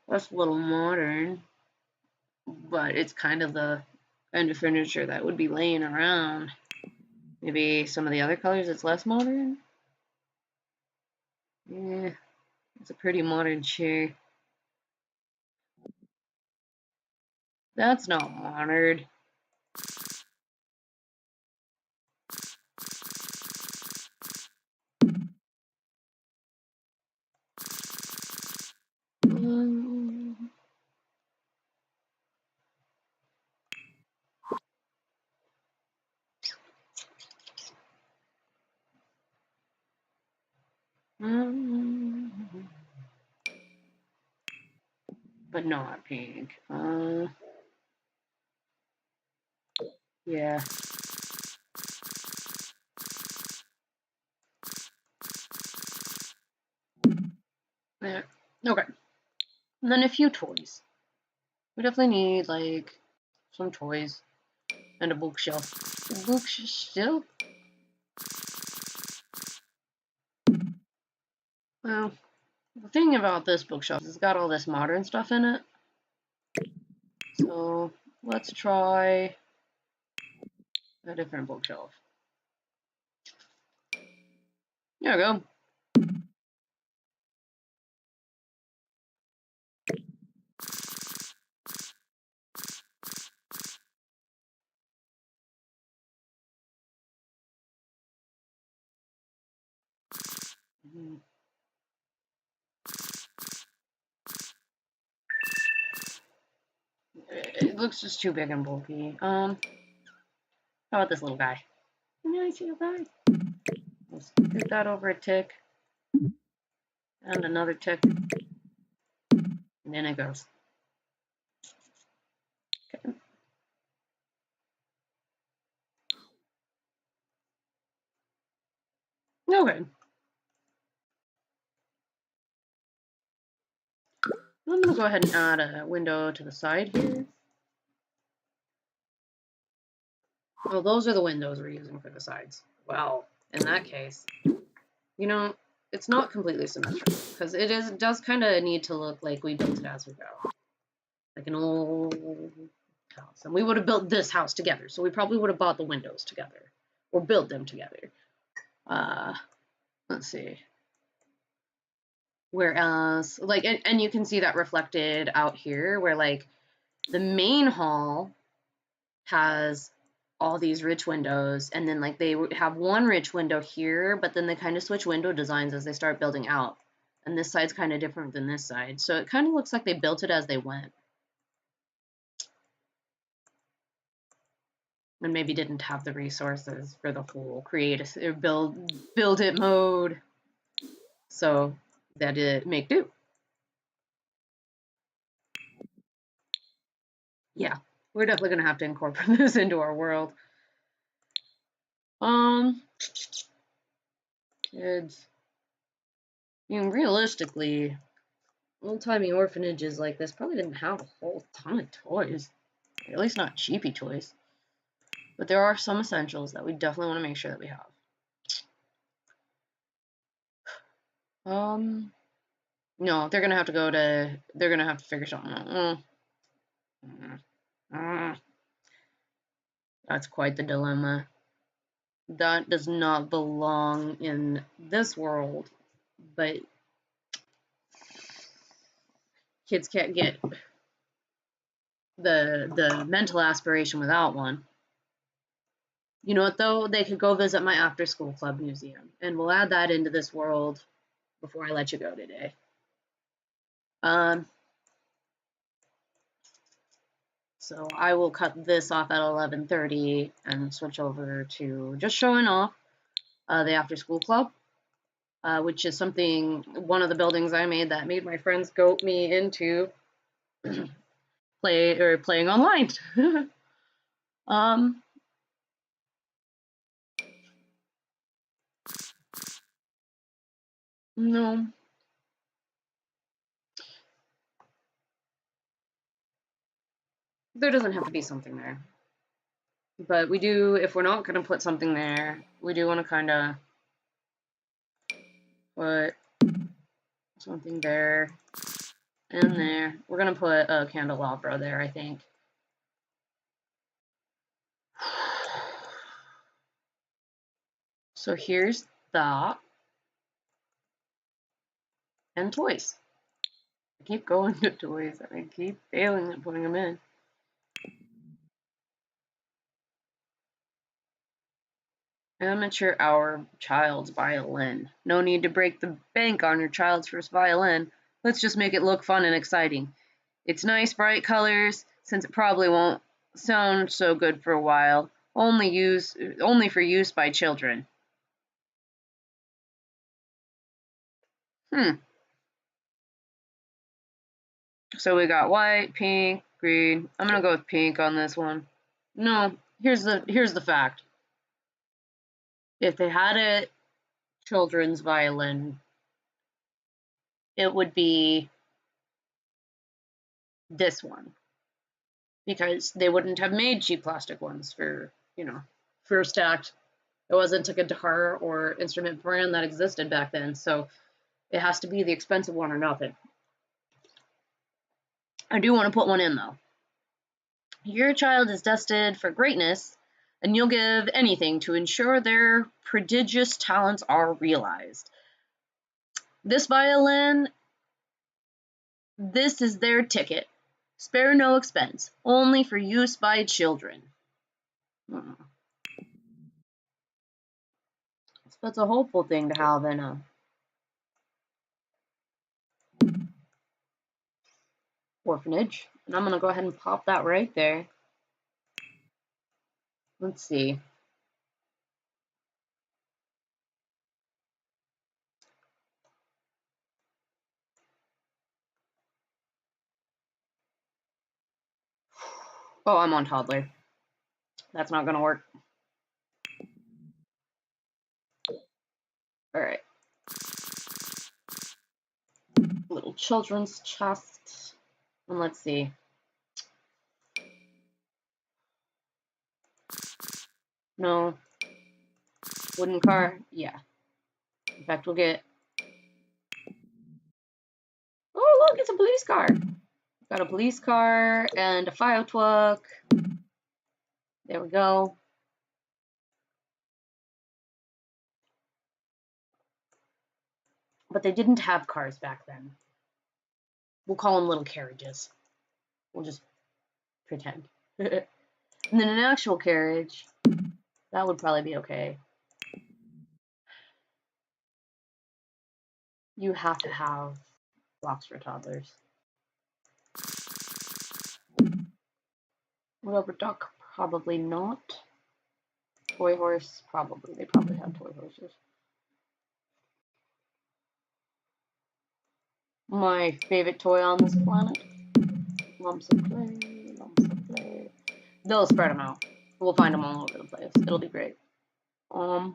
That's a little modern, but it's kind of the kind of furniture that would be laying around. Maybe some of the other colors it's less modern. Yeah, it's a pretty modern chair. That's not modern. But not pink. Yeah. There. Okay. And then a few toys. We definitely need, like, some toys and a bookshelf. A bookshelf? Well, the thing about this bookshelf is it's got all this modern stuff in it. So let's try a different bookshelf. There we go. It looks just too big and bulky. How about this little guy? Nice little guy. Let's scoot that over a tick. And another tick. And then it goes. Okay. Okay. I'm gonna go ahead and add a window to the side here. Oh, those are the windows we're using for the sides. Well, in that case, you know, it's not completely symmetrical because it does kind of need to look like we built it as we go, like an old house. And we would have built this house together, so we probably would have bought the windows together or built them together. Let's see. Whereas, like, and you can see that reflected out here, where like the main hall has all these rich windows, and then like they have one rich window here, but then they kind of switch window designs as they start building out. And this side's kind of different than this side, so it kind of looks like they built it as they went. And maybe didn't have the resources for the whole create or build it mode, so that it make do. Yeah, we're definitely gonna have to incorporate this into our world. Kids. I mean, realistically, old-timey orphanages like this probably didn't have a whole ton of toys. At least not cheapy toys. But there are some essentials that we definitely want to make sure that we have. No, they're gonna have to they're gonna have to figure something out. That's quite the dilemma. That does not belong in this world, but kids can't get the mental aspiration without one. You know what though? They could go visit my after school club museum, and we'll add that into this world before I let you go today. So I will cut this off at 11:30 and switch over to just showing off the after school club. which is something, one of the buildings I made that made my friends goat me into playing online. um, no. There doesn't have to be something there. But we do, if we're not going to put something there, we do want to kind of put something there and there. We're going to put a candelabra there, I think. So here's that. And toys. I keep going to toys and I keep failing at putting them in. Amateur hour child's violin. No need to break the bank on your child's first violin. Let's just make it look fun and exciting. It's nice bright colors, since it probably won't sound so good for a while. Only for use by children. So we got white, pink, green. I'm gonna go with pink on this one. No, here's the fact. If they had a children's violin, it would be this one, because they wouldn't have made cheap plastic ones for, first act. It wasn't a guitar or instrument brand that existed back then, so it has to be the expensive one or nothing. I do want to put one in, though. Your child is destined for greatness, and you'll give anything to ensure their prodigious talents are realized. This violin, this is their ticket. Spare no expense, only for use by children. So that's a hopeful thing to have in a orphanage. And I'm going to go ahead and pop that right there. Let's see. Oh, I'm on toddler. That's not going to work. All right. Little children's chest. And let's see. No. Wooden car? Yeah. In fact, we'll get... Oh, look, it's a police car. Got a police car and a fire truck. There we go. But they didn't have cars back then. We'll call them little carriages. We'll just pretend. And then an actual carriage, that would probably be okay. You have to have blocks for toddlers. Rubber duck, probably not. Toy horse, probably. They probably have toy horses. My favorite toy on this planet. Lumps of clay, lumps of clay. They'll spread them out. We'll find them all over the place. It'll be great. I'd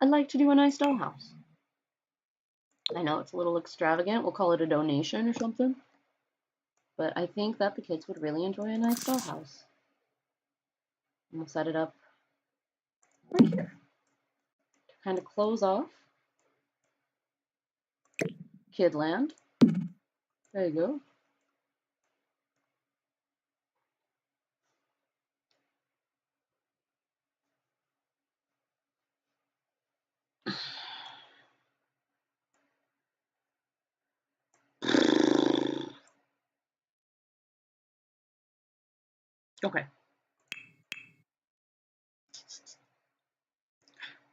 like to do a nice dollhouse. I know it's a little extravagant. We'll call it a donation or something. But I think that the kids would really enjoy a nice dollhouse. And we'll set it up right here to kind of close off Kidland. There you go. Okay.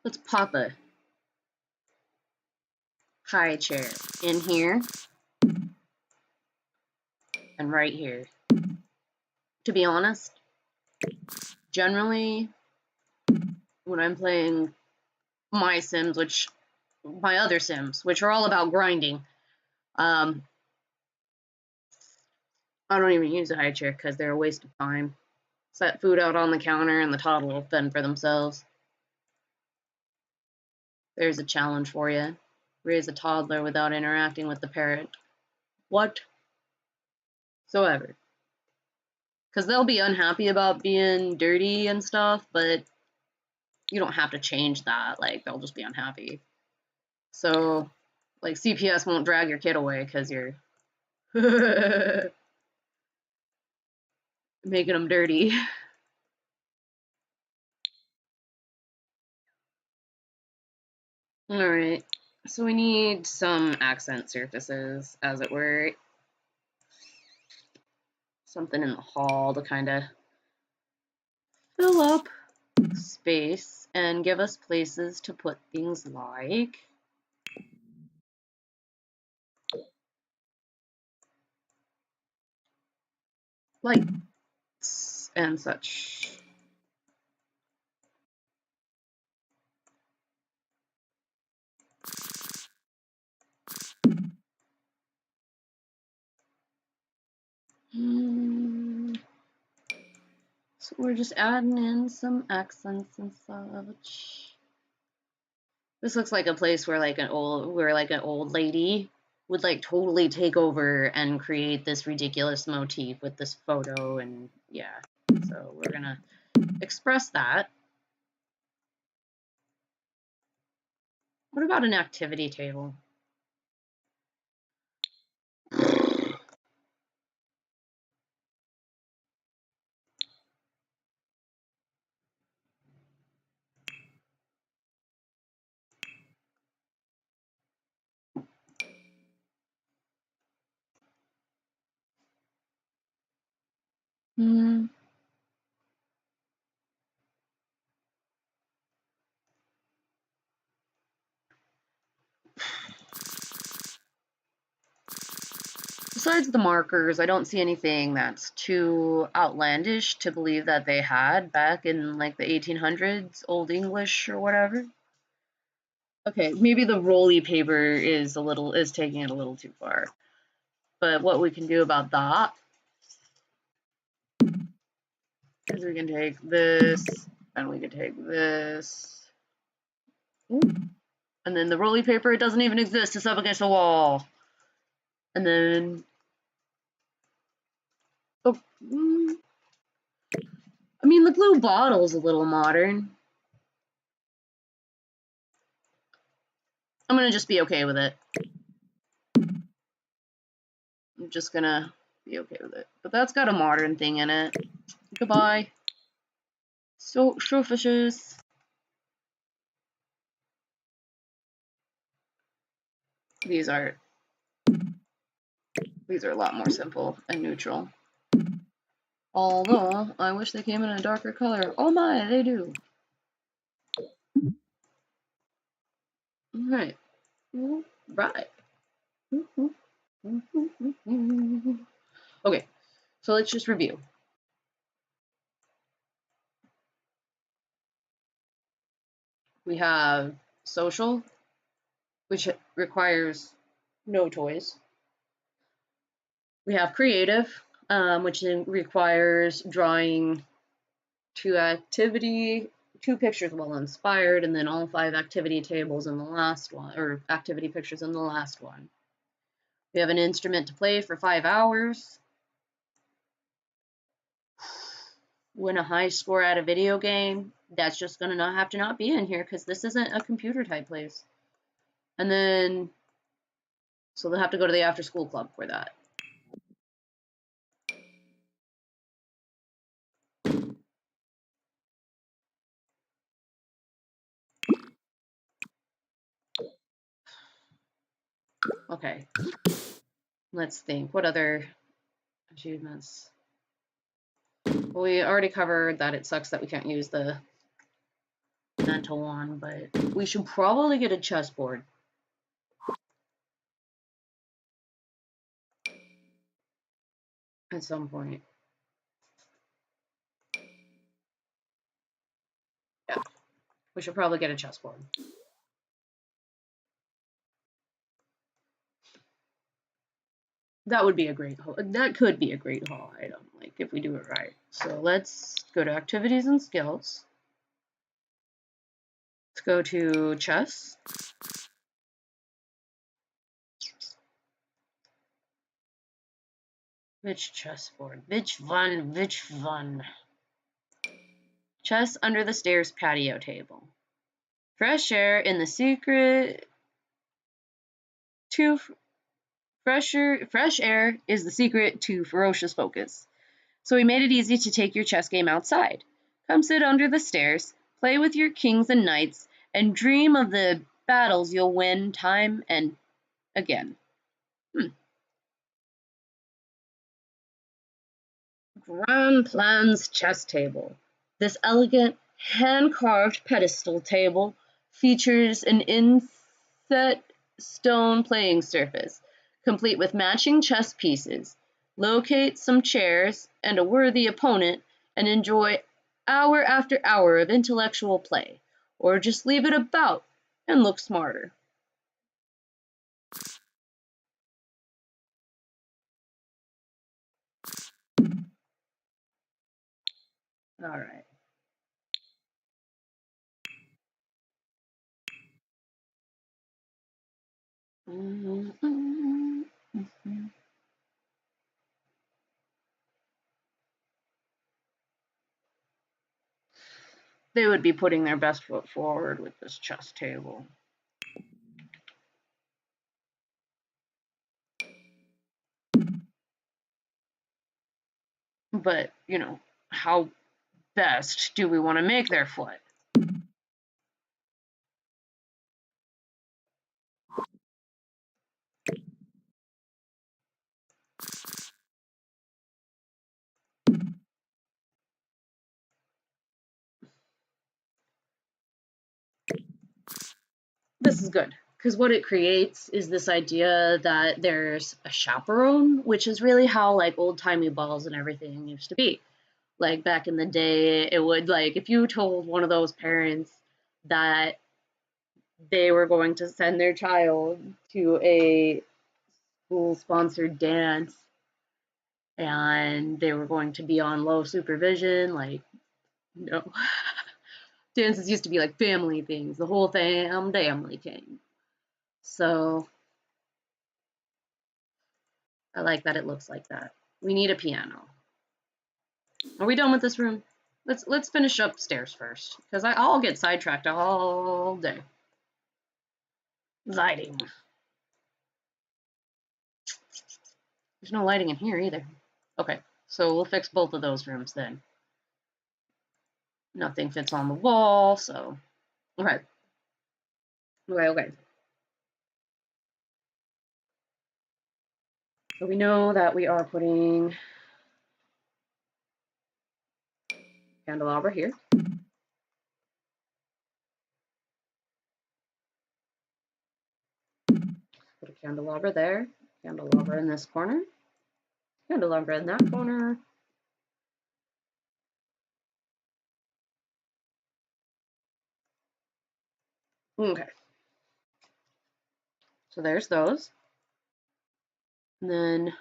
Let's pop a high chair in here and right here. To be honest, generally, when I'm playing my Sims, my other Sims, which are all about grinding. I don't even use a high chair because they're a waste of time. Set food out on the counter and the toddler will fend for themselves. There's a challenge for you. Raise a toddler without interacting with the parent. What? So ever. Because they'll be unhappy about being dirty and stuff, but you don't have to change that. Like, they'll just be unhappy. So, like, CPS won't drag your kid away because you're making them dirty. Alright, so we need some accent surfaces, as it were. Something in the hall to kind of fill up space and give us places to put things like lights and such. So we're just adding in some accents and such. This looks like a place where like an old lady would like totally take over and create this ridiculous motif with this photo, and yeah. So we're gonna express that. What about an activity table? Besides the markers, I don't see anything that's too outlandish to believe that they had back in like the 1800s, Old English or whatever. Okay, maybe the rolly paper is taking it a little too far. But what we can do about that is we can take this and we can take this. And then the rolly paper, it doesn't even exist, it's up against the wall. And then I mean, the blue bottle's a little modern. I'm gonna just be okay with it. I'm just gonna be okay with it. But that's got a modern thing in it. Goodbye. So, showfishes. These are a lot more simple and neutral. Although, I wish they came in a darker color. Oh my, they do. Alright. Right. Okay, so let's just review. We have social, which requires no toys. We have creative, which requires drawing two pictures well inspired, and then all 5 activity tables in the last one, or activity pictures in the last one. We have an instrument to play for 5 hours. Win a high score at a video game. That's just gonna have to not be in here because this isn't a computer type place. And then, so they'll have to go to the after school club for that. Okay, let's think. What other achievements? Well, we already covered that it sucks that we can't use the mental one, but we should probably get a chessboard. At some point. Yeah. We should probably get a chessboard. That would be a great haul. That could be a great haul item, like if we do it right. So let's go to activities and skills. Let's go to chess. Which chessboard? Which one? Which one? Chess under the stairs patio table. Fresh air in the secret to fresh air is the secret to ferocious focus. So we made it easy to take your chess game outside. Come sit under the stairs, play with your kings and knights, and dream of the battles you'll win time and again. Grand Plan's chess table. This elegant, hand-carved pedestal table features an inset stone playing surface, complete with matching chess pieces. Locate some chairs and a worthy opponent and enjoy hour after hour of intellectual play, or just leave it about and look smarter. All right. They would be putting their best foot forward with this chess table. But, you know, how best do we want to make their foot? This is good, because what it creates is this idea that there's a chaperone, which is really how like old-timey balls and everything used to be. Like back in the day, it would like if you told one of those parents that they were going to send their child to a school-sponsored dance and they were going to be on low supervision, like, no. Dances used to be like family things. The whole family came. So I like that it looks like that. We need a piano. Are we done with this room? Let's finish upstairs first, because I'll get sidetracked all day. Lighting. There's no lighting in here either. Okay, so we'll fix both of those rooms then. Nothing fits on the wall, so okay. Okay. So we know that we are putting candelabra here. Put a candelabra there. Candelabra in this corner. Candelabra in that corner. Okay. So there's those. And then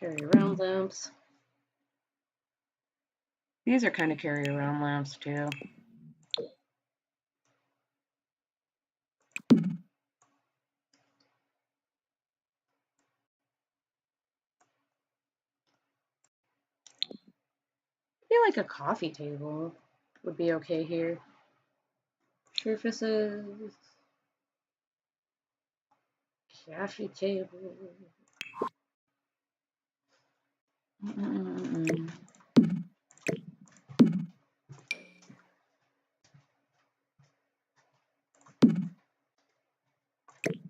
carry around lamps. These are kind of carry around lamps too. I feel like a coffee table would be okay here. Surfaces. Coffee table.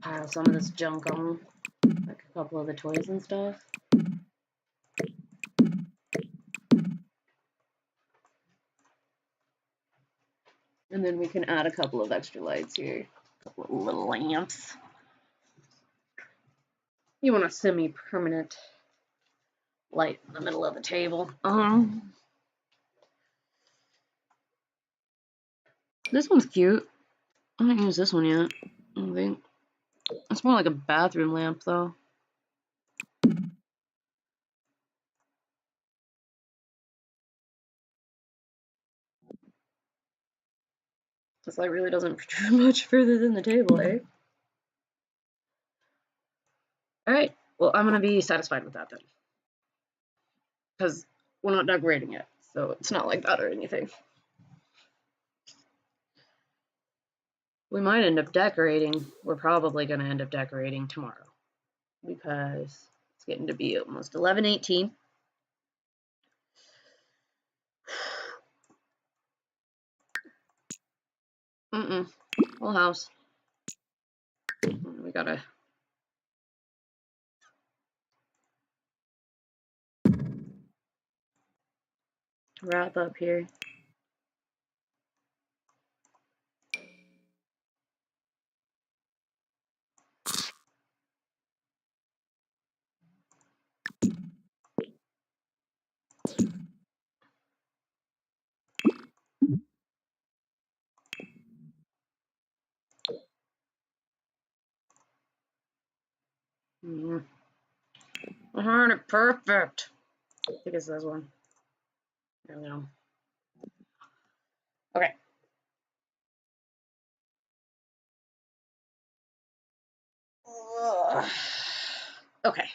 Pile some of this junk on, like a couple of the toys and stuff. And then we can add a couple of extra lights here. A couple of little lamps. You want a semi-permanent light in the middle of the table. This one's cute. I haven't used this one yet, I don't think. It's more like a bathroom lamp, though. This light really doesn't protrude much further than the table, eh? Alright, well, I'm gonna be satisfied with that then. Because we're not decorating it, so it's not like that or anything. We might end up decorating. We're probably gonna end up decorating tomorrow. Because it's getting to be almost 11:18. Full house. We gotta wrap up here. Alright, perfect. I think it's this one. There we go. Okay. Okay.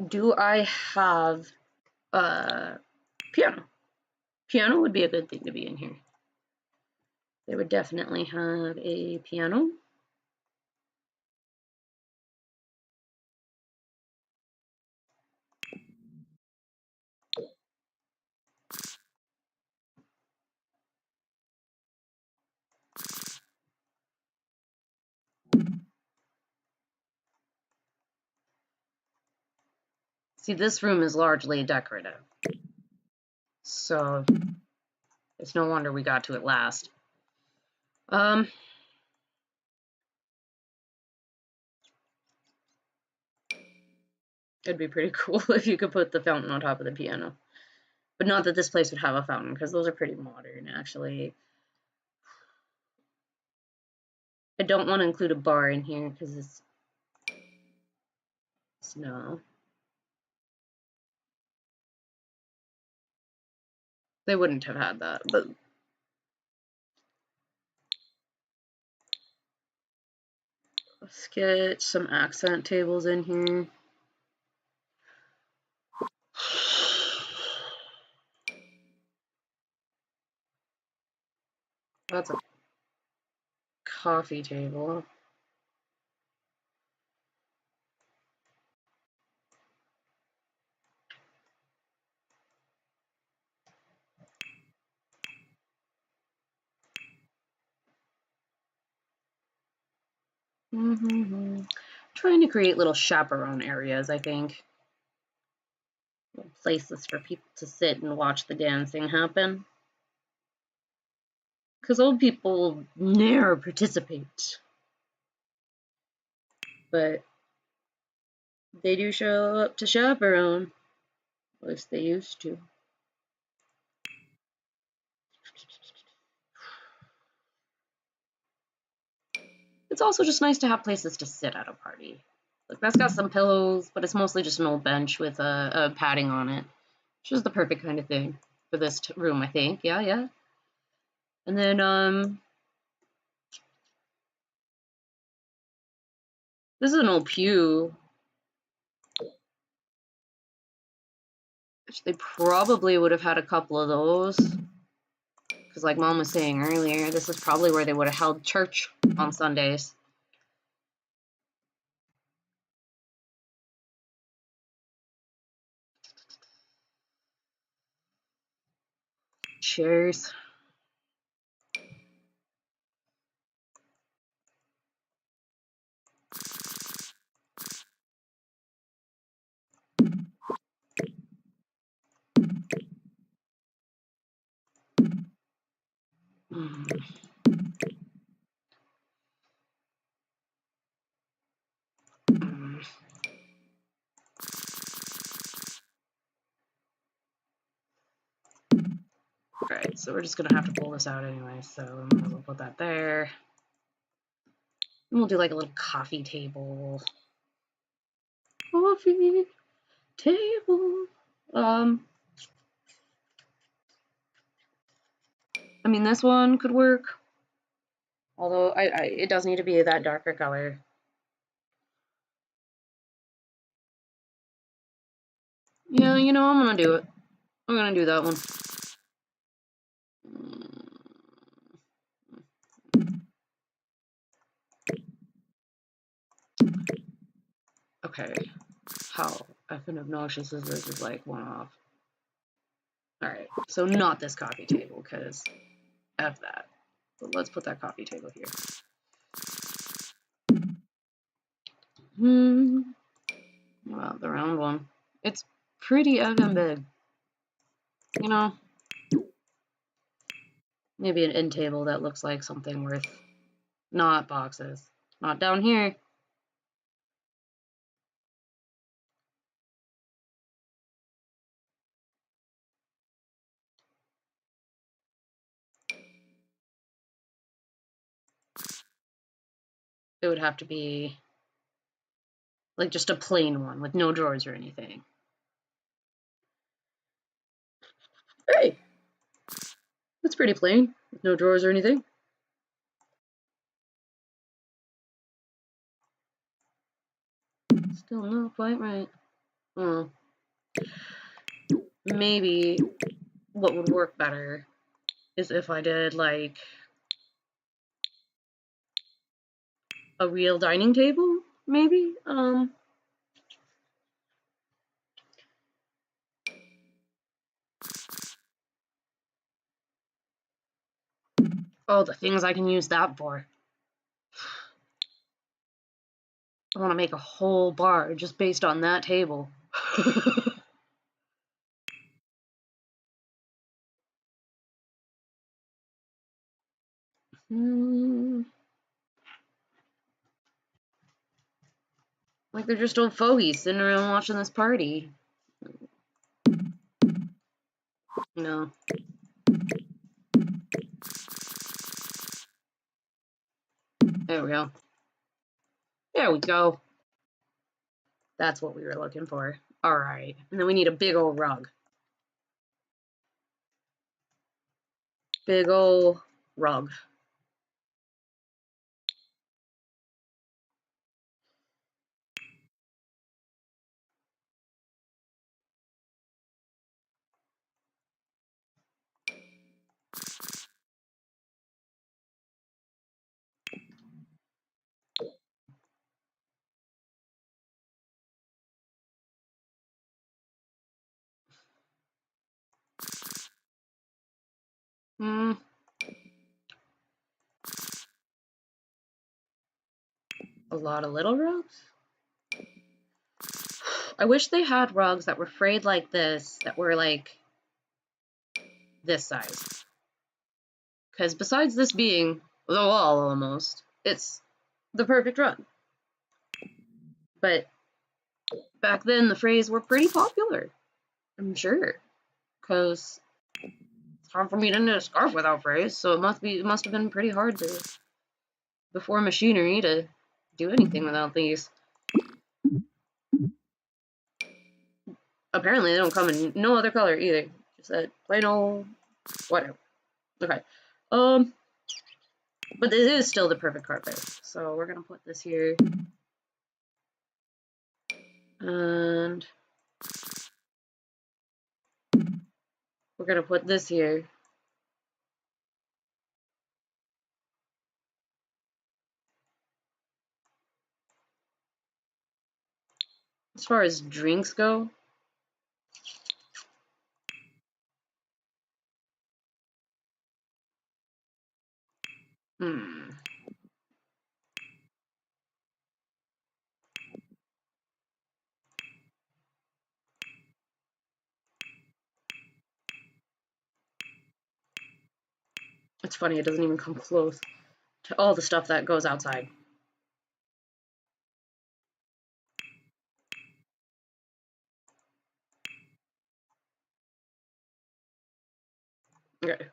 Do I have a piano? Piano would be a good thing to be in here. They would definitely have a piano. See, this room is largely decorative, so it's no wonder we got to it last. It'd be pretty cool if you could put the fountain on top of the piano. But not that this place would have a fountain, because those are pretty modern, actually. I don't want to include a bar in here, because it's snow. They wouldn't have had that, but let's get some accent tables in here. That's a coffee table. Trying to create little chaperone areas, I think. Little places for people to sit and watch the dancing happen. Because old people never participate. But they do show up to chaperone. At least they used to. It's also just nice to have places to sit at a party. Like, that's got some pillows, but it's mostly just an old bench with a padding on it. Which is the perfect kind of thing for this room, I think. Yeah. And then, this is an old pew. Which they probably would have had a couple of those. Because like Mom was saying earlier, this is probably where they would have held church on Sundays. Cheers. Mm. Mm. Alright, so we're just gonna have to pull this out anyway, so we might as well put that there. And we'll do like a little coffee table. Coffee table. I mean, this one could work. Although it does need to be that darker color. Yeah, you know, I'm gonna do it. I'm gonna do that one. Okay. How effing obnoxious is this? Is like one off. Alright, so not this coffee table, because F that. But let's put that coffee table here. Well, the round one. It's pretty effing big. You know? Maybe an end table that looks like something worth not boxes. Not down here. It would have to be like just a plain one with no drawers or anything. Hey! That's pretty plain, with no drawers or anything. Still not quite right. Well, maybe what would work better is if I did like a real dining table, maybe. Oh, the things I can use that for. I want to make a whole bar just based on that table. Like they're just old fogies sitting around watching this party. No. There we go. There we go. That's what we were looking for. Alright. And then we need a big old rug. Big old rug. A lot of little rugs? I wish they had rugs that were frayed like this, that were like this size. Because besides this being the wall almost, it's the perfect rug. But back then the frays were pretty popular, I'm sure. Because it's hard for me to knit a scarf without frays, so it must have been pretty hard to before machinery to do anything without these. Apparently they don't come in no other color either. Just that plain old whatever. Okay. But this is still the perfect carpet. So we're gonna put this here. And we're gonna put this here. As far as drinks go, it's funny, it doesn't even come close to all the stuff that goes outside. Okay.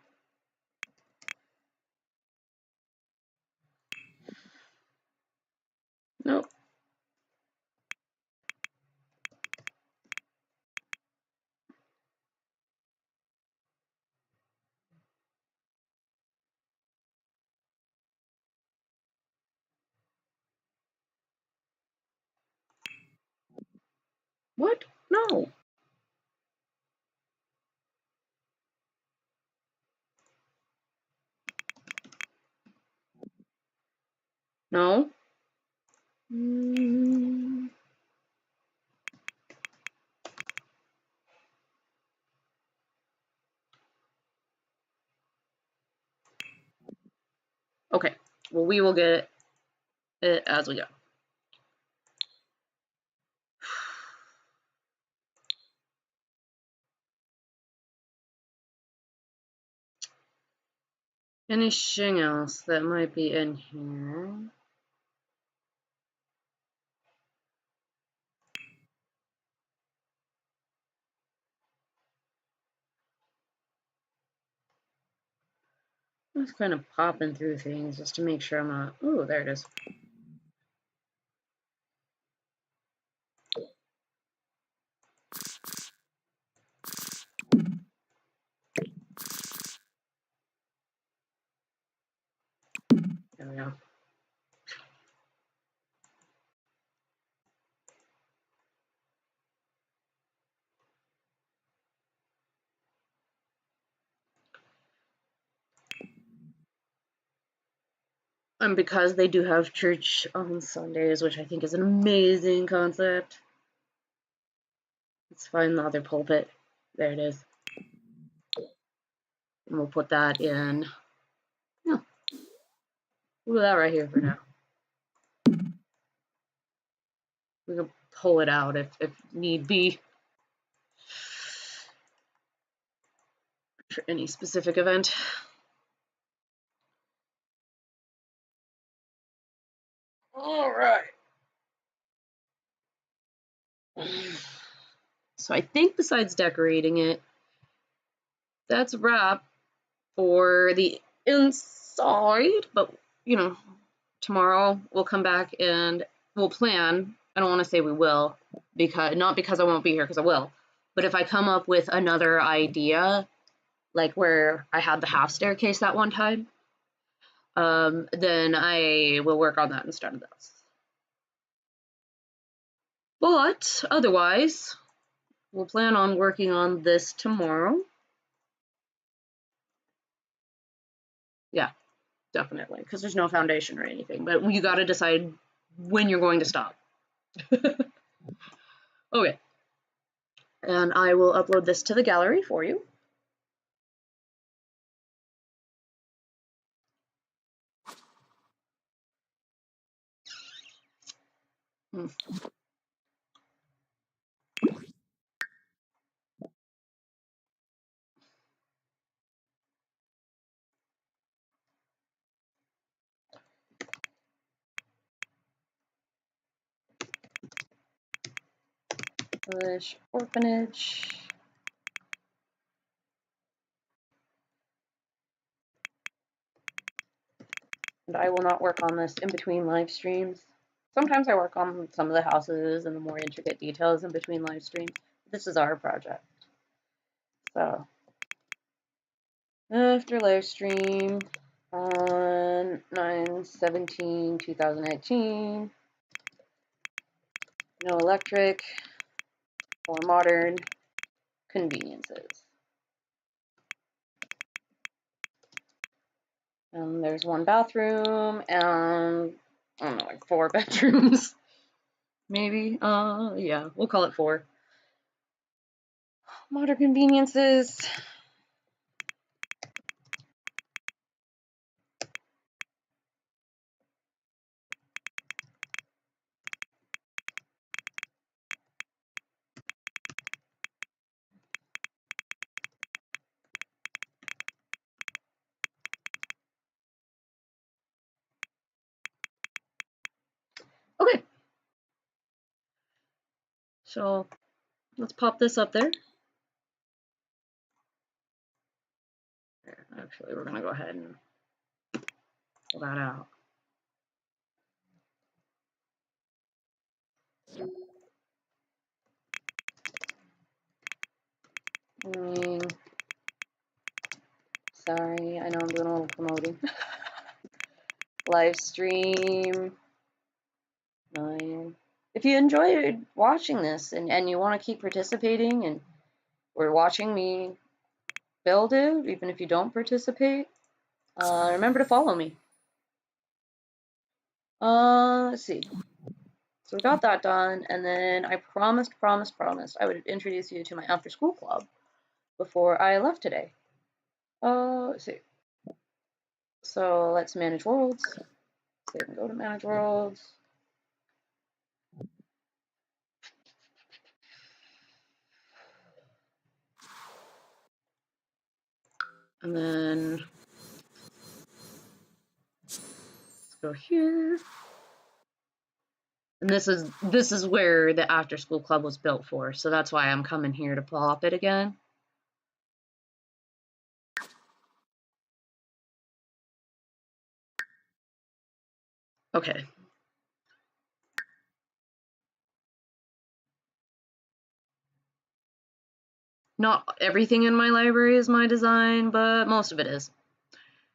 Nope. What? No. No. Okay. Well, we will get it as we go. Anything else that might be in here? I'm just kind of popping through things just to make sure I'm not. Oh, there it is. There we go. And because they do have church on Sundays, which I think is an amazing concept, let's find the other pulpit. There it is. And we'll put that in. Yeah. We'll do that right here for now. We can pull it out if need be for any specific event. All right. So I think besides decorating it, that's a wrap for the inside. But, you know, tomorrow we'll come back and we'll plan. I don't want to say we will, because not because I won't be here, because I will. But if I come up with another idea, like where I had the half staircase that one time, then I will work on that instead of this. But otherwise, we'll plan on working on this tomorrow. Yeah, definitely, because there's no foundation or anything. But you got to decide when you're going to stop. Okay. And I will upload this to the gallery for you. Orphanage. And I will not work on this in between live streams. Sometimes I work on some of the houses and the more intricate details in between live streams. This is our project. So, after live stream on 9/17/2019, no electric or modern conveniences. And there's one bathroom and, I don't know, like 4 bedrooms. Maybe. Yeah, we'll call it 4. Modern conveniences. Okay. So let's pop this up there. Actually, we're going to go ahead and pull that out. Sorry, I know I'm doing a little promoting. Live stream 9. If you enjoyed watching this and you want to keep participating and or watching me build it, even if you don't participate, remember to follow me. Let's see. So we got that done, and then I promised I would introduce you to my after school club before I left today. Let's see. So let's manage worlds. So we can go to manage worlds. And then let's go here. And this is where the after school club was built for, so that's why I'm coming here to plop it again. Okay. Not everything in my library is my design, but most of it is.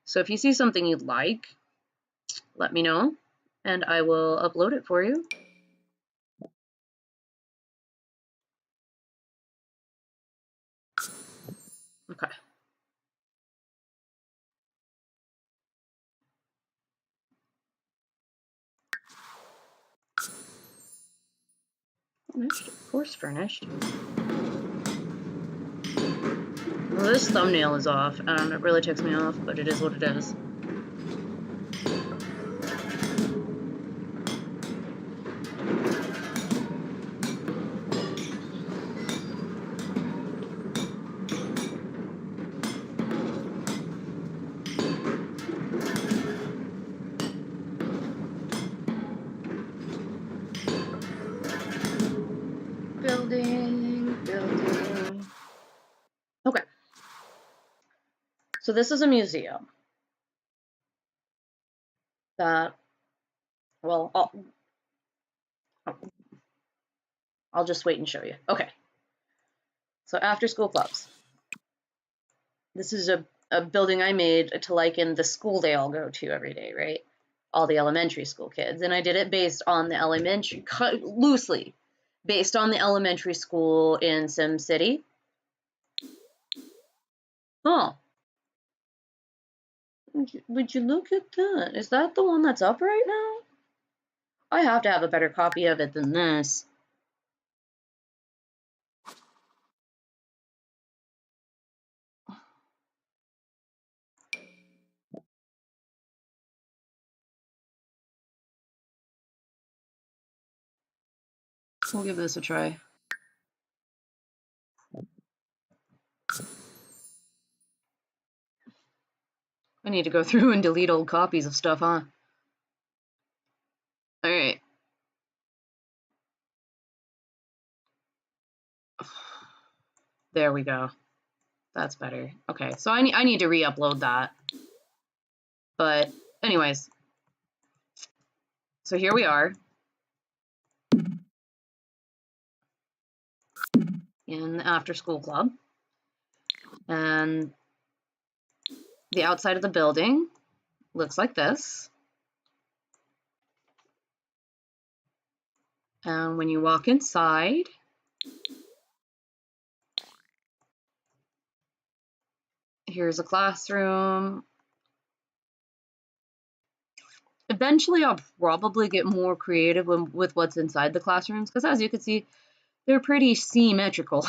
So if you see something you'd like, let me know, and I will upload it for you. Okay. Furnished, of course furnished. Well, this thumbnail is off, and it really ticks me off, but it is what it is. Building. Okay. So this is a museum that, well, I'll just wait and show you. Okay. So after school clubs. This is a building I made to liken the school they all go to every day, right? All the elementary school kids. And I did it based on the elementary, loosely, based on the elementary school in Sim City. Oh. Would you look at that? Is that the one that's up right now? I have to have a better copy of it than this. We'll give this a try. I need to go through and delete old copies of stuff, huh? All right. There we go. That's better. Okay, so I need to re-upload that. But anyways, so here we are in the after school club, and the outside of the building looks like this. And when you walk inside, here's a classroom. eventually I'll probably get more creative with what's inside the classrooms, because as you can see, they're pretty symmetrical.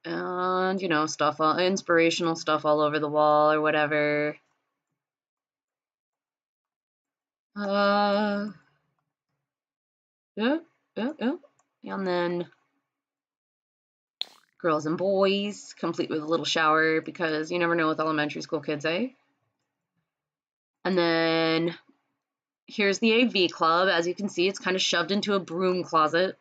And, you know, stuff, inspirational stuff all over the wall or whatever. Yeah. And then girls and boys, complete with a little shower, because you never know with elementary school kids, eh? And then here's the AV club. As you can see, it's kind of shoved into a broom closet.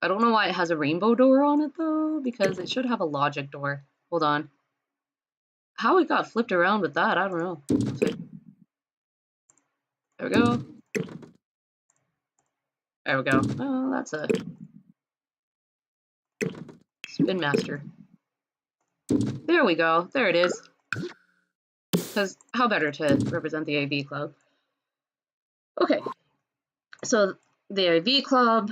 I don't know why it has a rainbow door on it, though, because it should have a logic door. Hold on. How it got flipped around with that, I don't know. There we go. There we go. Oh, that's a Spin Master. There we go. There it is. Because how better to represent the AV club? Okay. So the AV club,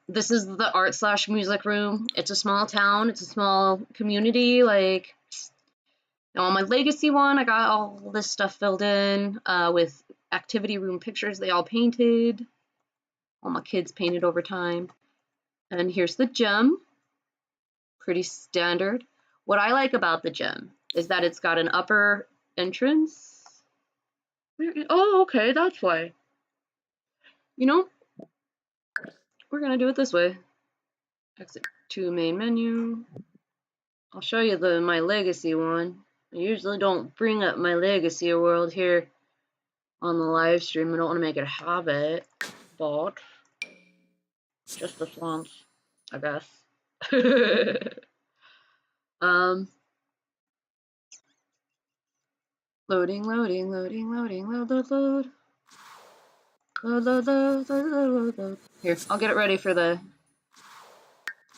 this is the art/music room. It's a small town. It's a small community. Like, on my legacy one, I got all this stuff filled in with activity room pictures they all painted. All my kids painted over time. And here's the gym. Pretty standard. What I like about the gym is that it's got an upper entrance. Oh, okay, that's why. You know, we're gonna do it this way. Exit to main menu. I'll show you my legacy one. I usually don't bring up my legacy world here on the live stream. I don't want to make it a habit, but just this once, I guess. Loading. Load. Here, I'll get it ready for the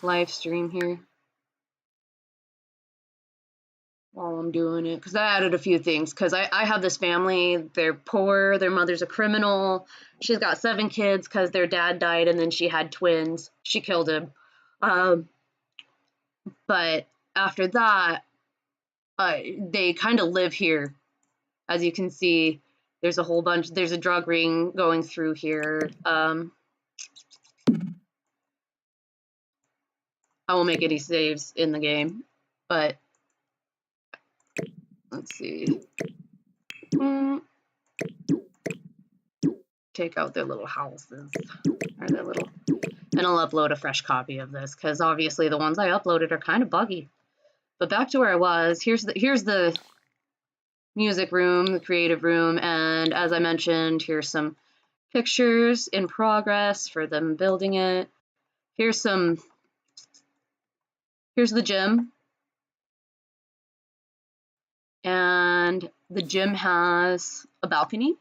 live stream here while I'm doing it, because I added a few things, because I have this family. They're poor, their mother's a criminal, she's got 7 kids because their dad died, and then she had twins. She killed him. But after that, they kind of live here. As you can see, there's a whole bunch, there's a drug ring going through here. I won't make any saves in the game, but let's see. Take out their little houses, or their little, and I'll upload a fresh copy of this, because obviously the ones I uploaded are kind of buggy. But back to where I was. Here's the music room, the creative room, and as I mentioned, here's some pictures in progress for them building it. Here's the gym, and the gym has a balcony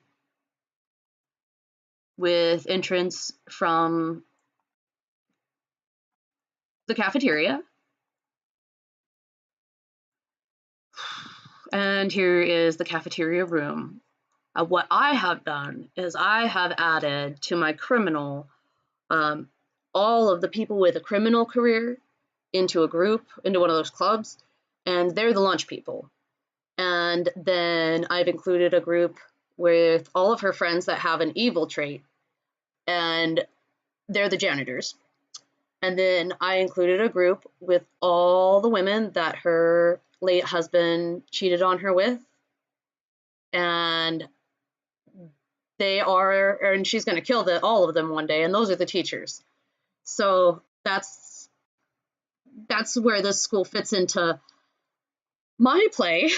with entrance from the cafeteria. And here is the cafeteria room. What I have done is I have added to my criminal all of the people with a criminal career into a group, into one of those clubs, and they're the lunch people. And then I've included a group with all of her friends that have an evil trait, and they're the janitors. And then I included a group with all the women that her late husband cheated on her with, and and she's going to kill all of them one day, and those are the teachers. So that's where this school fits into my play.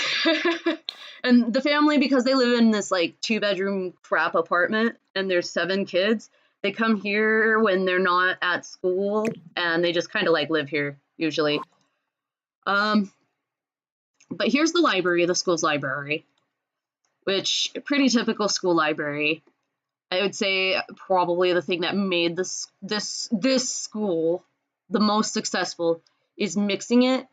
And the family, because they live in this like 2-bedroom crap apartment and there's 7 kids, they come here when they're not at school, and they just kind of like live here usually. But here's the library, the school's library, which pretty typical school library. I would say probably the thing that made this school the most successful is mixing it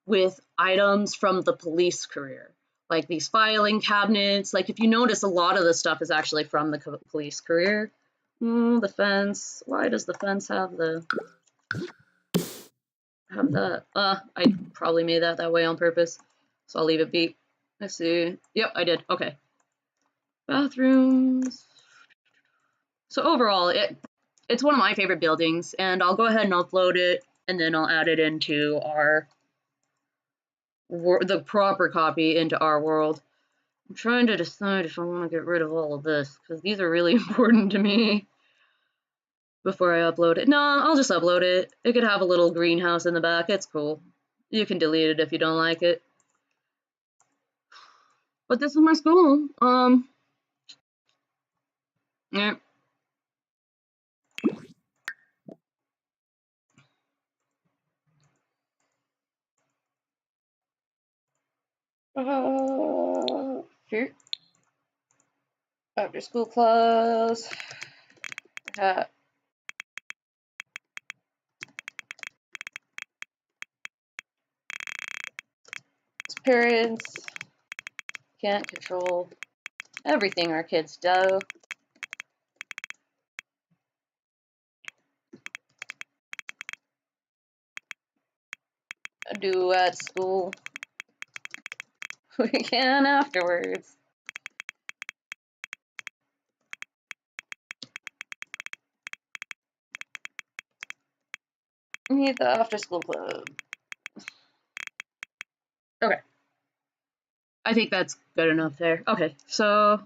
with items from the police career, like these filing cabinets. Like, if you notice, a lot of the stuff is actually from the police career. The fence. Why does the fence have that? I probably made that way on purpose, so I'll leave it be. Let's see. Yep, I did. Okay. Bathrooms. So overall, it's one of my favorite buildings, and I'll go ahead and upload it, and then I'll add it into the proper copy into our world. I'm trying to decide if I want to get rid of all of this, because these are really important to me before I upload it. No, I'll just upload it. It could have a little greenhouse in the back. It's cool. You can delete it if you don't like it. But this is my school. Yeah. Here. After school class. Parents can't control everything our kids do. Do at school. We can afterwards. Meet the after school club. Okay. I think that's good enough there. Okay, so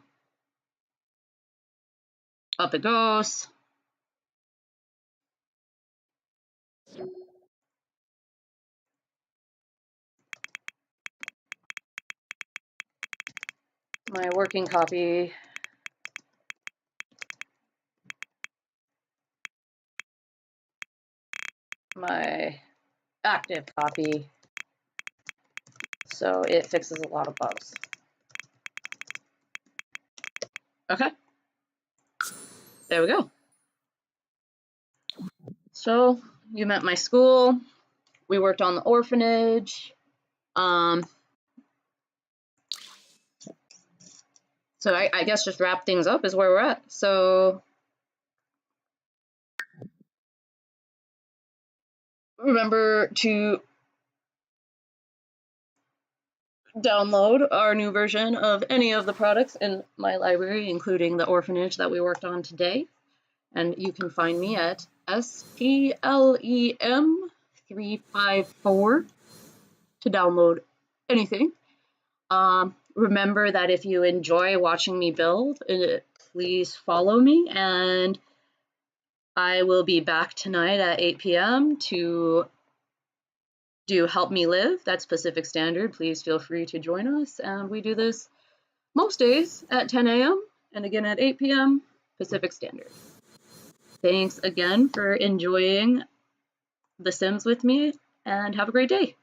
up it goes. My working copy. My active copy. So it fixes a lot of bugs. Okay. There we go. So you met my school. We worked on the orphanage. So I guess just wrap things up is where we're at. So remember to download our new version of any of the products in my library, including the orphanage that we worked on today. And you can find me at SPLEM354 to download anything. Remember that if you enjoy watching me build, please follow me, and I will be back tonight at 8 p.m. to do Help Me Live. That's Pacific Standard. Please feel free to join us. And we do this most days at 10 a.m. and again at 8 p.m. Pacific Standard. Thanks again for enjoying The Sims with me, and have a great day.